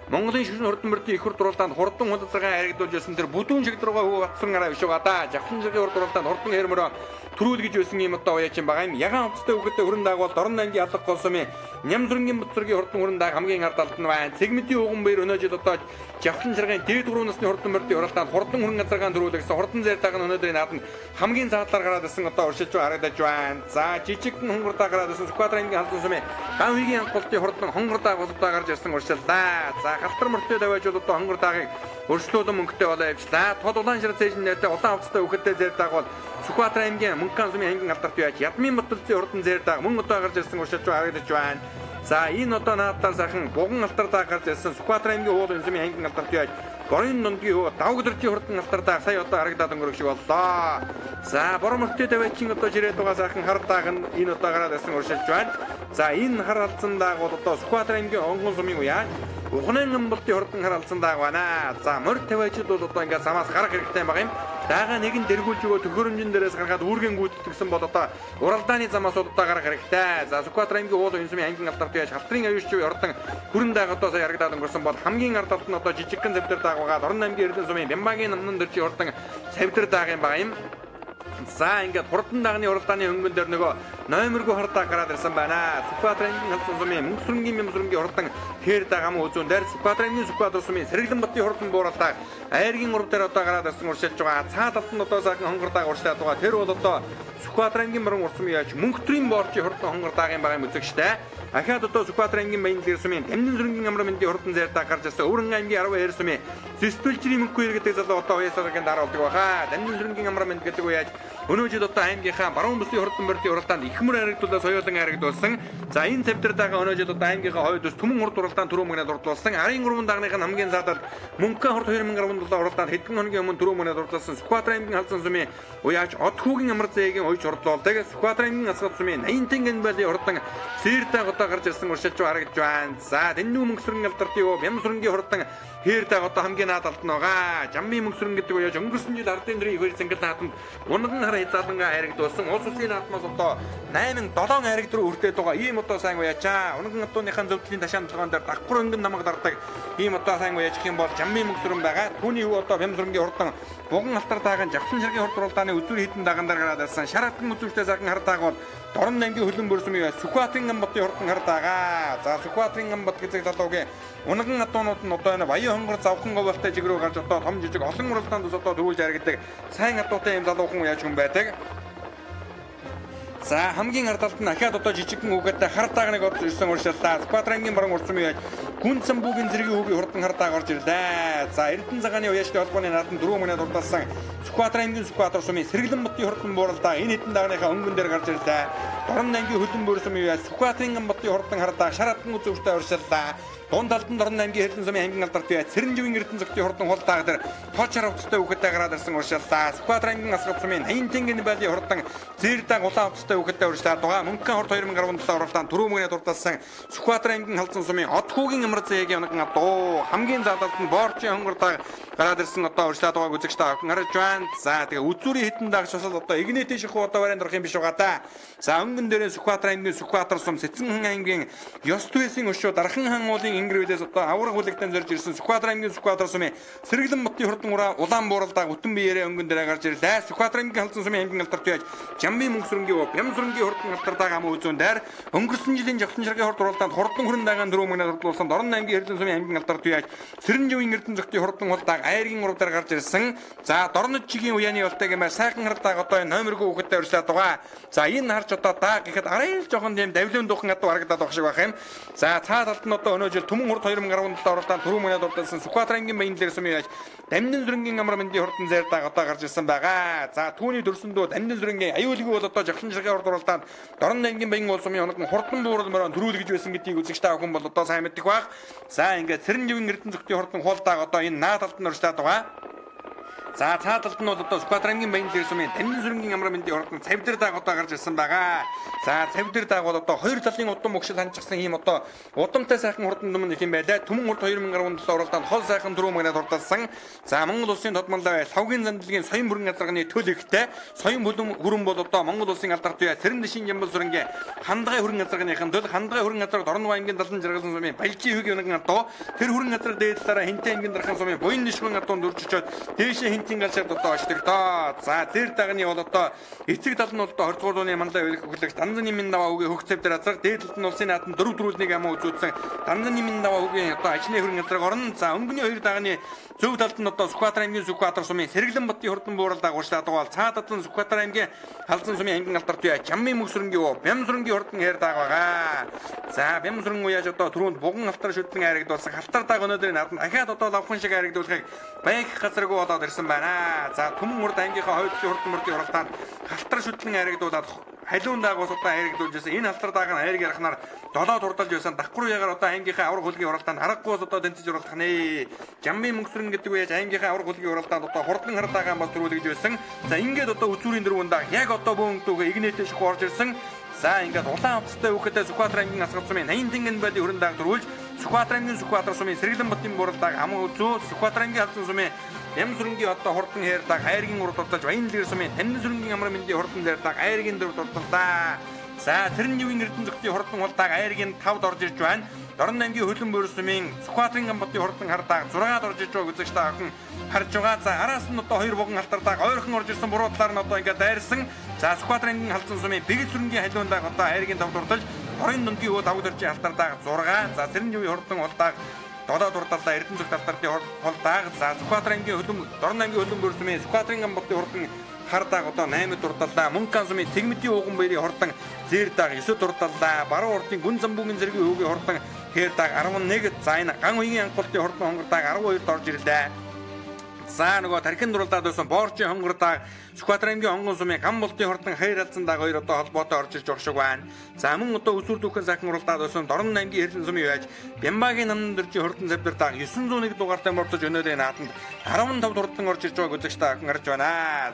[SPEAKER 1] Монголын ширхэг хурдан бүрдийн их хурд уралдаанд хурдан хундацаргаа харагдуулж байсан тэр бүдүүн шигдруугаа хөө батсан гараа биш байгаа да. Жавхан ширхэг хурд уралдаанд хурдан хэрмөрөө төрүүлгэж байсан юм одоо уяачин байгаа юм. Ягаан авцтай үгэтэй хүрэн дааг бол Дорн аймгийн алга гол сумын Нямзүрэнгийн Бутцэргийн хурдан хүрэн дааг хамгийн ард алт нь байна. Цэгмэдийн уган баяр өнөө жил одоо Жавхан ширхгийн дээд 3 насны хурдан бүрдийн уралдаанд хурдан хүрэн газаргаан төрүүлэгсэн хурдан зайр дааг нь өнөөдрийн нааданд хамгийн цаатлаар гараад ирсэн одоо уршилж харагдаж байна. За жижигхэн хонгордаа гараад ирсэн Сүхбаатар аймгийн халдсан сумын Ганвигийн анхуултын хурдан хонгордаа голдоо гарч ирсэн уршилдаа. За халтар мөртөө давж одоо хонгор даагийг өршлүүлэн мөнгөтэй болоо явчлаа. Тод улаан ширээ цэжин нэртэй улаан авцтай үхэдтэй зайр дааг бол Сүхбаатар аймгийн мөнгөн сумын ангин алдарт байж ядмын мөдөлцийн хурдан зайр дааг мөн одоо гарч ирсэн уршилж харагдаж байна. За энэ одоо наадтар сайхан буган алтар дааг гарч ирсэн Сүхбаатар аймгийн уулын сумын ангин алдарт байж Борын дундгийн давгдэрчийн хурдан алтар дааг сая одоо харагдаад өнгөрөх шиг боллоо. За борон мөртөө даваачин одоо жирээд байгаа сайхан хар дааг нь энэ одоо гараад ирсэн уршилж байна. За энэ хар алдсан дааг бол одоо Сүхбаатар аймгийн онгон сумын уяа Ухнын амбалтын хурдан хар алдсан дааг байна. За морь тавиачид бол одоо ингээд замаас гарах хэрэгтэй байгаа юм. Даага нэг нь дэргүүлж өгөө төхөөрөмжн дээрээс гаргаад үүргэн гүйдэлтгсэн бол одоо уралдааны замаас одоо гарах хэрэгтэй. За Сүхбаатар аймгийн уул уян сумын ангин алдарт яаж халтрын аюулчгүй ордон хүрэн дааг одоо сая харагдаад өнгөрсөн бол хамгийн ард талд нь одоо жижигхэн завдир дааг байгаа. Дорн аймгийн Эрдэнэ сумын Бямбагийн намнан дэрчи ордон савдир дааг юм байгаа юм. За ингээд хурдан даагны уралдааны өнгөн дээр нөгөө номергүй хурдаа гараад ирсэн байна. Сүхбаатар аймгийн халдсан сумын Мөнгөсрөнгийн Мямсрөнгийн хурдан хээр даагам үзүүн дээр Сүхбаатар аймгийн Сүхбаатар сумын Сэргэлэн баттын хурдан бууралдааг айргийн урд дээр одоо гараад ирсэн уршилж байгаа. Цаад талд нь одоо сайхан хонгордааг уршлаад байгаа. Тэр бол одоо Сүхбаатар аймгийн баруун урт сүмийн яач Мөнгөтрийн боорчийн хурдан хонгордааг юм байгаа юм үзэгчтэй. Ахаад одоо Сүхбаатар аймгийн баяндлага сүмийн Дамнин сүрэнгийн амрын хурдан зайртаа гарч ирсэн Өврөн аймгийн 10 хэр сүмийн Зэстүүлчрийн мөнгө гэдэг залуу одоо уяасаргийн дараалдаг баха. Дамнин сүрэнгийн амрын гэдэг үеж өнөө жил одоо аймгийнхаа баруун бүсийн хурдан бүрдийн уралдаанд ихмэр харагдуулаад соёолон харагдуулсан. За энэ цавдраагаа өнөө жил одоо аймгийнхаа хойд ус түмэн хурд уралдаанд түрүү мөнгөнд урдуулсан. Арын 3 дагныхын хамгийн заадад мөнгөн хурд 2017 уралдаанд хэдхэн хоногийн өмнө түрүү мөнгөнд урдуулсан Сүхбаатар аймгийн халдсан сүмийн уяач Отхүүгийн амар зээгийн уйж урдуулдаг. Сүхбаатар аймгийн асгал сүмийн 80 тэнгэн байлийн хурдан сэрдэг одоо гарч ирсэн уршилж харагдж байна. За Дэннүү мөнгөсрөн алдартын Бямсрөнгийн хурдан хэрдэг одоо хамгийн наадалд нь байгаа. Жамбын мөнгөсрөн гэдэг уяач өнгөрсөн жил ардын нэрийн хэр зангид нааданд унаган хар хязгаарлангаа харагдуулсан. Улс улсын наадмаас одоо 8-7 харигд руу өртөөд байгаа. Ийм одоо сайн уяачаа. Унаган отооныхаа зөвлөлийн ташаан толгоон дээр давхар өнгөн намаг дардаг. Ийм одоо сайн уяачих юм бол Жамбын мөнгөсрөн байгаа. Түүний хүү одоо Бямсрөнгийн хурдан буган алтартаагийн жавхан ширгийн хурд уралдааны үзүүр хитэн дагандар гараад ирсэн. Шаардлагын үзүүртэй сайхан хартааг бол Дорн аймгийн хөлбөмбө бөрсмийн Сүхбаатарын Амбатын хурдан хартаагаа. За Сүхбаатарын Амбат гэдэг залуугийн унган атуунууд нь одоо энэ баян хонгор завхан говьтой жигрүү гарч одоо том жижиг олон уралдаанд ус одоо төрүүлж харагддаг. Сайн атуутай юм залуухан яаж хүн байдаг. За хамгийн ардалт нь ахаад одоо жижигхэн үгээдээ хартаагныг орж ирсэн уршилтаа. Сүхбаатарын баруун урцсан яаж гүнцэн бүгийн зэргийн хүүгийн хурдан хардааг орж ирлээ. За Эрдэнэ цагааны уяачны холбооны наадам 4 мөнөд урдалсан Сүхбаатарын Сүхбаатар сумын сэргэлэн бутын хурдан бууралдаа энэ хэдэн дагныхаа өнгөн дээр гарч ирлээ. Дорн аймгийн хөлбөмбө бөрсмийн Сүхбаатарын бутын хурдан хардааг шаардлагын үзүүртэй уршилтаа. Дунд талд нь Дорн аймгийн Эрдэнэ сумын аймгийн алдарт бие Цэрэнживийн Эрдэнэ зөвхөн хурдан хултааг дээр тооч харавцтай үхэдтэй гараад ирсэн уршилтаа. Сүхбаатарын аймгийн асгал сумын 80 тэнгийн байлын хурдан зээрдэг улаан хувцастай үхэдтэй уршилтаа. Дугаа мөнгөн хорт 2017 уралдаанд 4 мөнөд урдалсан Сүхбаатарын аймгийн халдсан сумын Одхуугийн амар зээгийн оногн адуу хамгийн заалалт нь Боорчийн хонгордаг гараад ирсэн одоо уршилтаа дугааг үзэгчтэй авах харж байна. За тэгээ үзүүрийн хитэн дагч усал одоо игнэтийн шихүү одоо барайнд орох юм биш байгаа да. За өнгөн дээрээ Сүхбаатарын аймгийн Сүхбаатар сум Цэцэн аймгийн ёс туйсын өшөө Дархан хаан уулын ингэрвэлээс одоо авраг хүлэгтэн зорж ирсэн Сүхбаатарын аймгийн Сүхбаатар сумын сэргэлэн бутын хурдан улаан бууралдааг өтөн биеэрээ өнгөн дээрээ гарч ирлээ. Сүхбаатарын аймгийн халдсан сумын аймгийн алдарт яаж Жамбын мөнгөсрөнгийн Бямсрөнгийн хурдан алтардаг ам үзүүн дээр өнгөрсөн жилийн жавхан ширгийн хурд уралдаанд хурдан хүрэн дагаан 4 мөнөд урдуулсан Дорн аймгийн Эрдэнэ сумын аймгийн алдарт яаж Цэрэнживийн Эрдэнэ зөвхөн хурдан хулдааг айргийн урвдаар гарч ирсэн. За Дорнод чигийн уяаны болтой гэмээр сайхан хардааг одоо энэ номергүй хүүхэдтэй урьшлаад байгаа. За энэ харж одоо даа гэхэд арай л жоохон тийм давлын дуухан адуу харагдаад байх шиг байх юм. За цаад талд нь одоо өнөө жил Түмэн хурд 2017 уралдаанд 4 мөнөд урдуулсан Сүхбаатар аймгийн баян дээр сумын яаж Дамнин зүрэнгийн амар мэндийн хурдан зайрдааг одоо гарч ирсэн байгаа. За түүний дөрсөндөө Дамнин зүрэнгийн аюулгүй бол одоо жавхан ширгийн хурд уралдаанд Дорн аймгийн баян уул сумын оног нь хурдан бууралмаар төрүүлж байсан гэдгийг үзэгчтэй авах хүн бол одоо сайн мэддэг баг. За ингээд Цэрэнживийн Эрдэнэ зөвхөн хурдан хуулдааг одоо энэ наад талд нь урьшлаад байгаа. За цааталд нь бол одоо Сүхбаатар аймгийн баян дээр сумын Дамнин зүрэнгийн амар мэндийн хурдан цавдэр дааг одоо гарч ирсэн байгаа. За цавдэр дааг бол одоо хоёр талын удам өгшил ханчсан ийм одоо удамтай сайхан хурдан юм их юм байлаа. Түмэн хурд 2017 уралдаанд хол сайхан 4 мөнөд урдалсан. За Монгол улсын тодмолтой савгийн зандлагын соён бүрэн газарганы төл ихтэй соён бүрэн бол одоо Монгол улсын алдарт бие Цэрэндэшин Жамбал сүрэнгийн хандгай хүрэн газаргыныхан төл хандгай хүрэн газар Дорн аймгийн далан жаргалсан сумын Балжи хөгийн оног адуу тэр хүрэн газар дээдлээрээ Хинтээ аймгийн дархан сумын Буян нишгэн адуун дуржчод дээшээ Тингалшаад одоо очдог доо. За зэр дагны бол одоо эцэг тал нь бол одоо 20 дугаар зууны мандаа өгөх Данзаны минь даваа үгийн хөх цэвдэр азар дээд талд нь улсын наадам 4 дөрүүлнийг ам үзүүлсэн Данзаны минь даваа үгийн одоо ажны хөрөнгө газрыг орно. За өнгөний хоёр дагны зөв талд нь одоо Сүхбаатар аймгийн Сүхбаатар сумын Сэргэлэн бутын хурдан бууралдааг урьшлаад байгаа. Цаад талд нь Сүхбаатар аймгийн халдсан сумын аймгийн алдарт бие Жамбын мөнгөсрөнгийн Бямсрөнгийн хурдан хайрдааг байгаа. За Бямсрөн уяаж одоо түрүүнд буган алтар шүтэн харагдуулсан халтар дааг өнөөдрийн наадам дахиад одоо лавхан шиг харагдуулахыг баяг газаргүй болоод ирсэн байна. За Түмэн хурд аймгийнхаа хойдсын хурдан мөрдийн уралдаанд халтар шүтлэн харагдуулаад халуун даагуус одоо харагдуулжсэн. Энэ халтар дааг нь хайрыг ярахнаар долоод урдалж байсан. Давхар уяагаар одоо аймгийнхаа авраг хөлгийн уралдаанд харахгүй одоо дэнцэж уралдах нэ. Жамбын мөнгөсрөн гэдэг үеж аймгийнхаа авраг хөлгийн уралдаанд одоо хурдан хардаагаан бас төрүүлж байсан. За ингээд одоо үзүүрийн дөрвөн дааг яг одоо бөөнтөөгөө игнэтэ ших орж ирсэн. За ингээд улаан хувцастай үхэдтэй Сүхбаатар аймгийн асгал сумын 80 тэнгэн байлын хөрөн дааг төрүүлж Сүхбаатар аймгийн Сүхбаатар сумын Сэргэлэн бутын бууралдааг ам үзүү Сүхбаатар аймгийн халдсан сумын Бямсрөнгийн одоо хурдан хайрдааг айргийн урд урдалж Баян дээр сумын Дамнин зүрэнгийн амар мэндийн хурдан дайрдааг айргийн дөрвд урдалдаа. За Цэрэнживийн Эрдэнэ зөвхөн хурдан хулдааг айргийн 5-д орж ирж байна. Дорн аймгийн хөлбөмбө сумын Сүхбаатарын Амбатын хурдан хардааг 6-д орж ирж байгааг үзэгчтэй охин харж байгаа. За араас нь одоо 2 буган алтардааг ойрхон орж ирсэн буруу талаар нь одоо ингээд дайрсан. За Сүхбаатар аймгийн халдсан сумын Бэгэл сүрэнгийн халуун дааг одоо айргийн 5-д урдалж Орын дундгийн өвд давд орчийн алтардааг 6. За Цэрэнживийн хурдан хулдааг Додоод урдалдаа Эрдэнэ зөвхөн алтардын хулдааг. За Сүхбаатар аймгийн Дорн аймгийн хөлбөмбө сумын Сүхбаатарын Амбатын хурдан хардааг одоо 8-д урдалдаа Мөнгөн сумын Цэгмэдийн ууган баярын хурдан зээрдааг 9-д урдалдаа Баруун урдын Гүн замбуугийн зэргийн өвгийн хурдан хэрдааг 11. За энэ ган уягийн анхуултын хурдан хонгордааг 12-д орж ирлээ. За нөгөө тархин дурлаад байсан Боорчийн хонгордааг Сүхбаатар аймгийн Онгон сумын Ган болтын хурдан хайр алдсан дааг хоёр одоо холбоотой орж ирж байгаа шиг байна. За мөн одоо өсвөр дүүхэн сайхан уралдаад байсан Дорн аймгийн Эрдэнэ сумын яаж Бямбагийн намын дөржийн хурдан цавдар дааг 901 дугаартай мордож өнөөдрийн нааданд 15 хурдан орж ирж байгааг үзэгчтэй охин харж байна.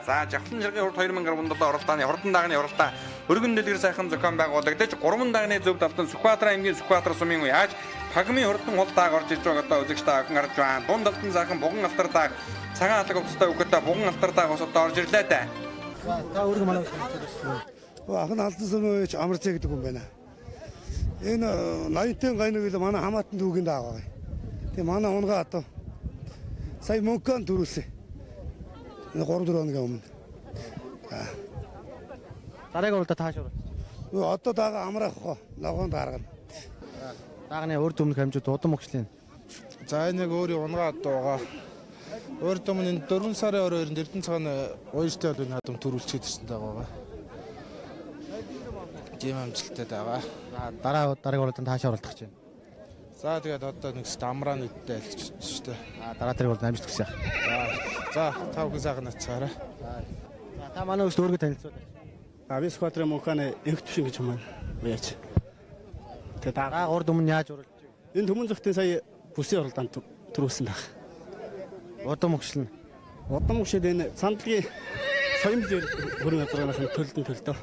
[SPEAKER 1] За Жавхлан ширгийн хурд 2017 уралдааны хурдан даагны уралдаа өргөн дэлгэр сайхан зохион байгуулагдаж 3 даагны зөв давтан Сүхбаатар аймгийн Сүхбаатар сумын яаж Пагмын хурдан хулдааг орж ирж байгааг одоо үзэгчтэй охин харж байна. Дунд давтан сайхан буган алтар дааг цагаан алга хувцастай үхэдтэй буган алтар дааг ус одоо орж ирлээ дээ.
[SPEAKER 2] Та өөргөө манай хэлчихсэн. Ахын алдан сумын амарцаа гэдэг юм байна. Энэ 80-ын гайныг л манай хамаатан дүүгийн дааг. Тэгээ манай унгаа одоо сая мөнгөн төрүүлсэн.
[SPEAKER 12] 3-4 хоногийн өмнө.
[SPEAKER 11] Дараагийн уралдаа тааш урал.
[SPEAKER 12] Одоо даага амраах хоо ногоон даргана.
[SPEAKER 11] Даагны урд өмнөх хэмжүүд удам мөгшлийн.
[SPEAKER 13] За энэ яг өөрийн унгаа дуугаа. Урд өмнө 4 сарын 22-нд Эрдэнэ цагааны уяжтай болон хадам төрүүлчихэд ирсэн байгаа. Тийм амжилттай байгаа.
[SPEAKER 11] За дараагийн уралдаанд тааш оролдох гэж байна.
[SPEAKER 13] За тэгээд одоо нэг амраа нүдтэй альч шүү дээ.
[SPEAKER 11] Дараа тэрийг бол амжилт хүсье.
[SPEAKER 13] За тав хүн сайхан нацаарай.
[SPEAKER 11] За та манай өст өөргө танилцуулаач.
[SPEAKER 5] Би Скватрын мөнханы эмхтвшин гэж маань уяач. Тэгээд
[SPEAKER 11] дараа урд өмнө яаж уралж вэ?
[SPEAKER 5] Энэ төмөн зөвхөн сая бүсийн уралдаанд төрүүлсэн байх.
[SPEAKER 11] Удам мөгшлийн.
[SPEAKER 5] Удам мөгшөд энэ сандлагын соён зэр хөрөнгө газрынхаа төлөлтөнд төлдөө.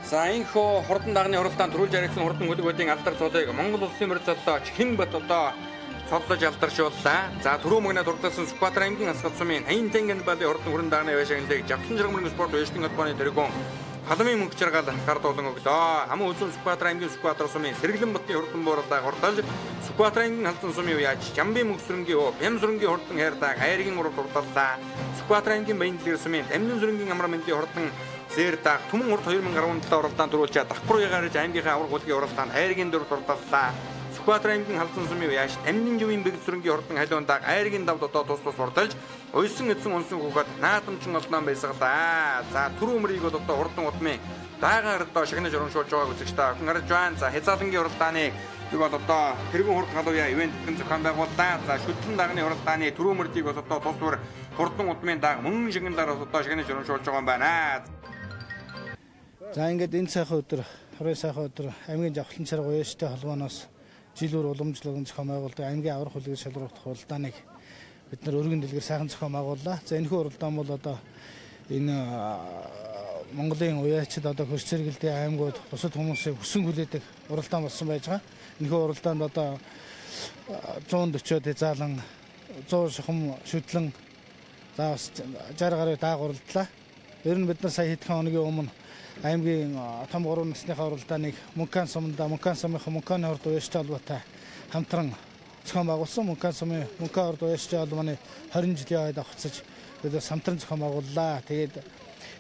[SPEAKER 1] За энэхүү хурдан дагны уралдаанд төрүүлж яригдсан хурдан хөлөг алдар цолыг Монгол улсын мөр золиогч Хинбат одоо цоллож алдаршууллаа. За түрүү мөгнө дурдсан Сүхбаатар аймгийн Асгат сумын Аян тэнгэн балын хурдан хүрэн дагны байшаглалыг Жавхлан жаргамын спорт уяжлын холбооны тэргүүн халамын мөнгө жаргал гардуулан өглөө. Аман үзүүн Сүхбаатар аймгийн Сүхбаатар сумын Сэргэлэн бутны хурдан буурлаа хурдаж Сүхбаатар аймгийн Халзан сумын уяач Жамбын мөнгө сүрэнгийн Бям сүрэнгийн хурдан хайрдаг хайргийн урал урдаллаа. Сүхбаатар аймгийн Баяндлэр сумын Дамнин сүрэнгийн амар мэндийн хурдан Зэрдах Түмэн урт 2017 уралдаанд төрүүлж давхар уягарж аймгийнхаа авраг хөлгийн уралдаанд хайргийн дөрөв уралдаллаа. Сүхбаатар аймгийн Халзан сумын уяач Дамнин живийн бэрэг сүрэнгийн хурдан халиундаг айргийн давд одоо тус урдалж уйсан эцэн унсан хүүхэд наадамчин олноон байсгалаа. За түрүү өмрийг бол одоо хурдан удмын даагаар одоо шагнаж урамшуулж байгааг үзэж та охин харж байна. За хязаалангийн уралдааны нэг бол одоо тэргүүн хурд халууя ивент гэн зохион байгууллаа. За шүтлэн дагны уралдааны түрүү өмрийг бол одоо тус бүр хурдан удмын даг мөн шагналаар одоо шагнаж урамшуулж байгаа юм байна.
[SPEAKER 9] За ингээд энэ сайхан өдөр, хорой сайхан өдөр аймгийн Жавхлан чарга уяжтай холбооноос жилүүр уламжлалын зохион байгуулдаг аймгийн аврах хөлөг шалралт уралдааныг бид нар өргөн дэлгэр сайхан зохион байгууллаа. За энэхүү уралдаан бол одоо энэ Монголын уяачид одоо хөрс цэргэлдээ аймагуд бусад хүмүүсийг хүсэн хүлээдэг уралдаан болсон байж байгаа. Энэхүү уралдаанд одоо 140 хязаалан 100 шахам шүтлэн за 60 гаруй дааг уралдлаа. Ер нь бид нар сая хэдхэн хоногийн өмнө аймгийн том 3 насныхаа уралдааныг Мөнхөн сумында Мөнхөн сумынхаа Мөнхөний хурд уяжтай холбоотой хамтран зохион байгуулсан. Мөнхөн сумын Мөнхөн хурд уяжтай холбооны 20 жилийн хойд авахцаж бид хамтран зохион байгууллаа. Тэгээд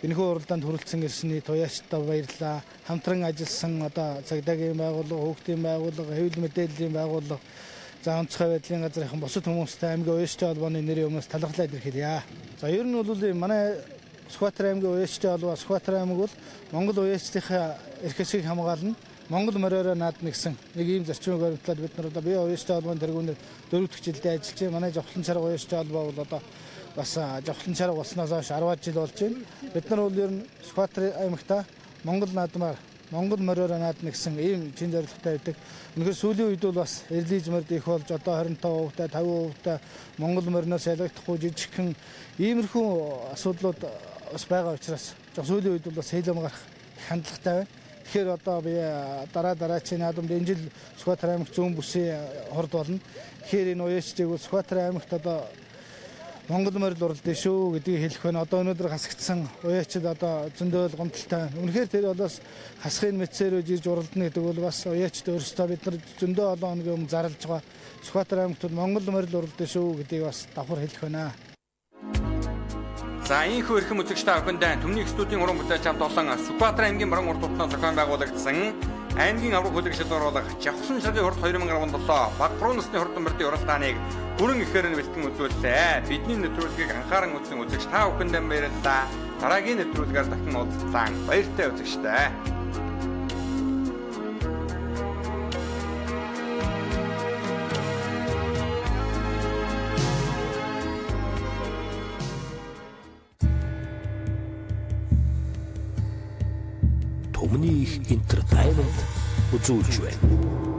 [SPEAKER 9] энэхүү уралдаанд хүрэлцэн ирсний туяачтай баярлалаа. Хамтран ажилласан одоо цагдаагийн байгууллага, хүүхдийн байгууллага, хэвлэл мэдээллийн байгууллага, за онцгой байдлын газрынхан бусад хүмүүстэй аймгийн уяжтай холбооны нэрийн өмнөөс талархлаа илэрхийлье. За ер нь бол манай Сүхбаатар аймгийн уяжтай холбоо Сүхбаатар аймаг бол Монгол уяжлынхаа эрх хэсгийг хамгаална. Монгол мориороо наадна гэсэн нэг ийм зарчмыг баримтлаад бид нар одоо бие уяжтай холбооны тэргүүнээр 4 дахь жилдээ ажиллаж байна. Манай Жавхлан чарга уяжтай холбоо бол одоо бас Жавхлан чарга болсноос хойш 10 жил болж байна. Бид нар бол ер нь Сүхбаатар аймагта Монгол наадмаар Монгол мориороо наадна гэсэн ийм чин зорилготой байдаг. Үнэхээр сүүлийн үед бол бас эрлизмэрд их болж одоо 25%, 50% Монгол мориноос ялгагдахгүй жижигхэн иймэрхүү асуудлууд бас байгаа учраас сүүлийн үед бол бас хэлэм гарах хандлагатай байна. Тэгэхээр одоо би дараагийн наадамд энэ жил Сүхбаатар аймагт зүүн бүсийн хорд болно. Тэгэхээр энэ уяачдыг Сүхбаатар аймагт одоо Монгол морил уралдаа шүү гэдгийг хэлэх байна. Одоо өнөөдөр хасагдсан уяачид одоо зөндөө гомдолтой. Үнэхээр тэр болоос хасхын мэдсээр ирж уралдана гэдэг бол бас уяачд өөрсдөө бид нар зөндөө олон хоногийн өмнө зарлж байгаа. Сүхбаатар аймагт Монгол морил уралдаа шүү гэдгийг бас давхар хэлэх байна.
[SPEAKER 1] За ийхүү эрхэм үзэгч та бүхэнд Төмний студийн уран бүтээлч хамт олон Сүхбаатар аймгийн баруун урт тутмын зохион байгуулагдсан аймгийн авраг хөдөлгөөлөлд оруулах Жавхлан шаргын хурд 2017 баг буруу насны хурдан мөрдийн уралдааныг бүрэн ихээр нь бэлтгэн үзүүллээ. Бидний нэвтрүүлгийг анхааран үзсэн үзэгч та бүхэнд баярлалаа. Дараагийн нэвтрүүлгээр дахин уулзлаа. Баяртай үзэгчтэй.
[SPEAKER 8] Төмний их entertainment үзүүлж байна.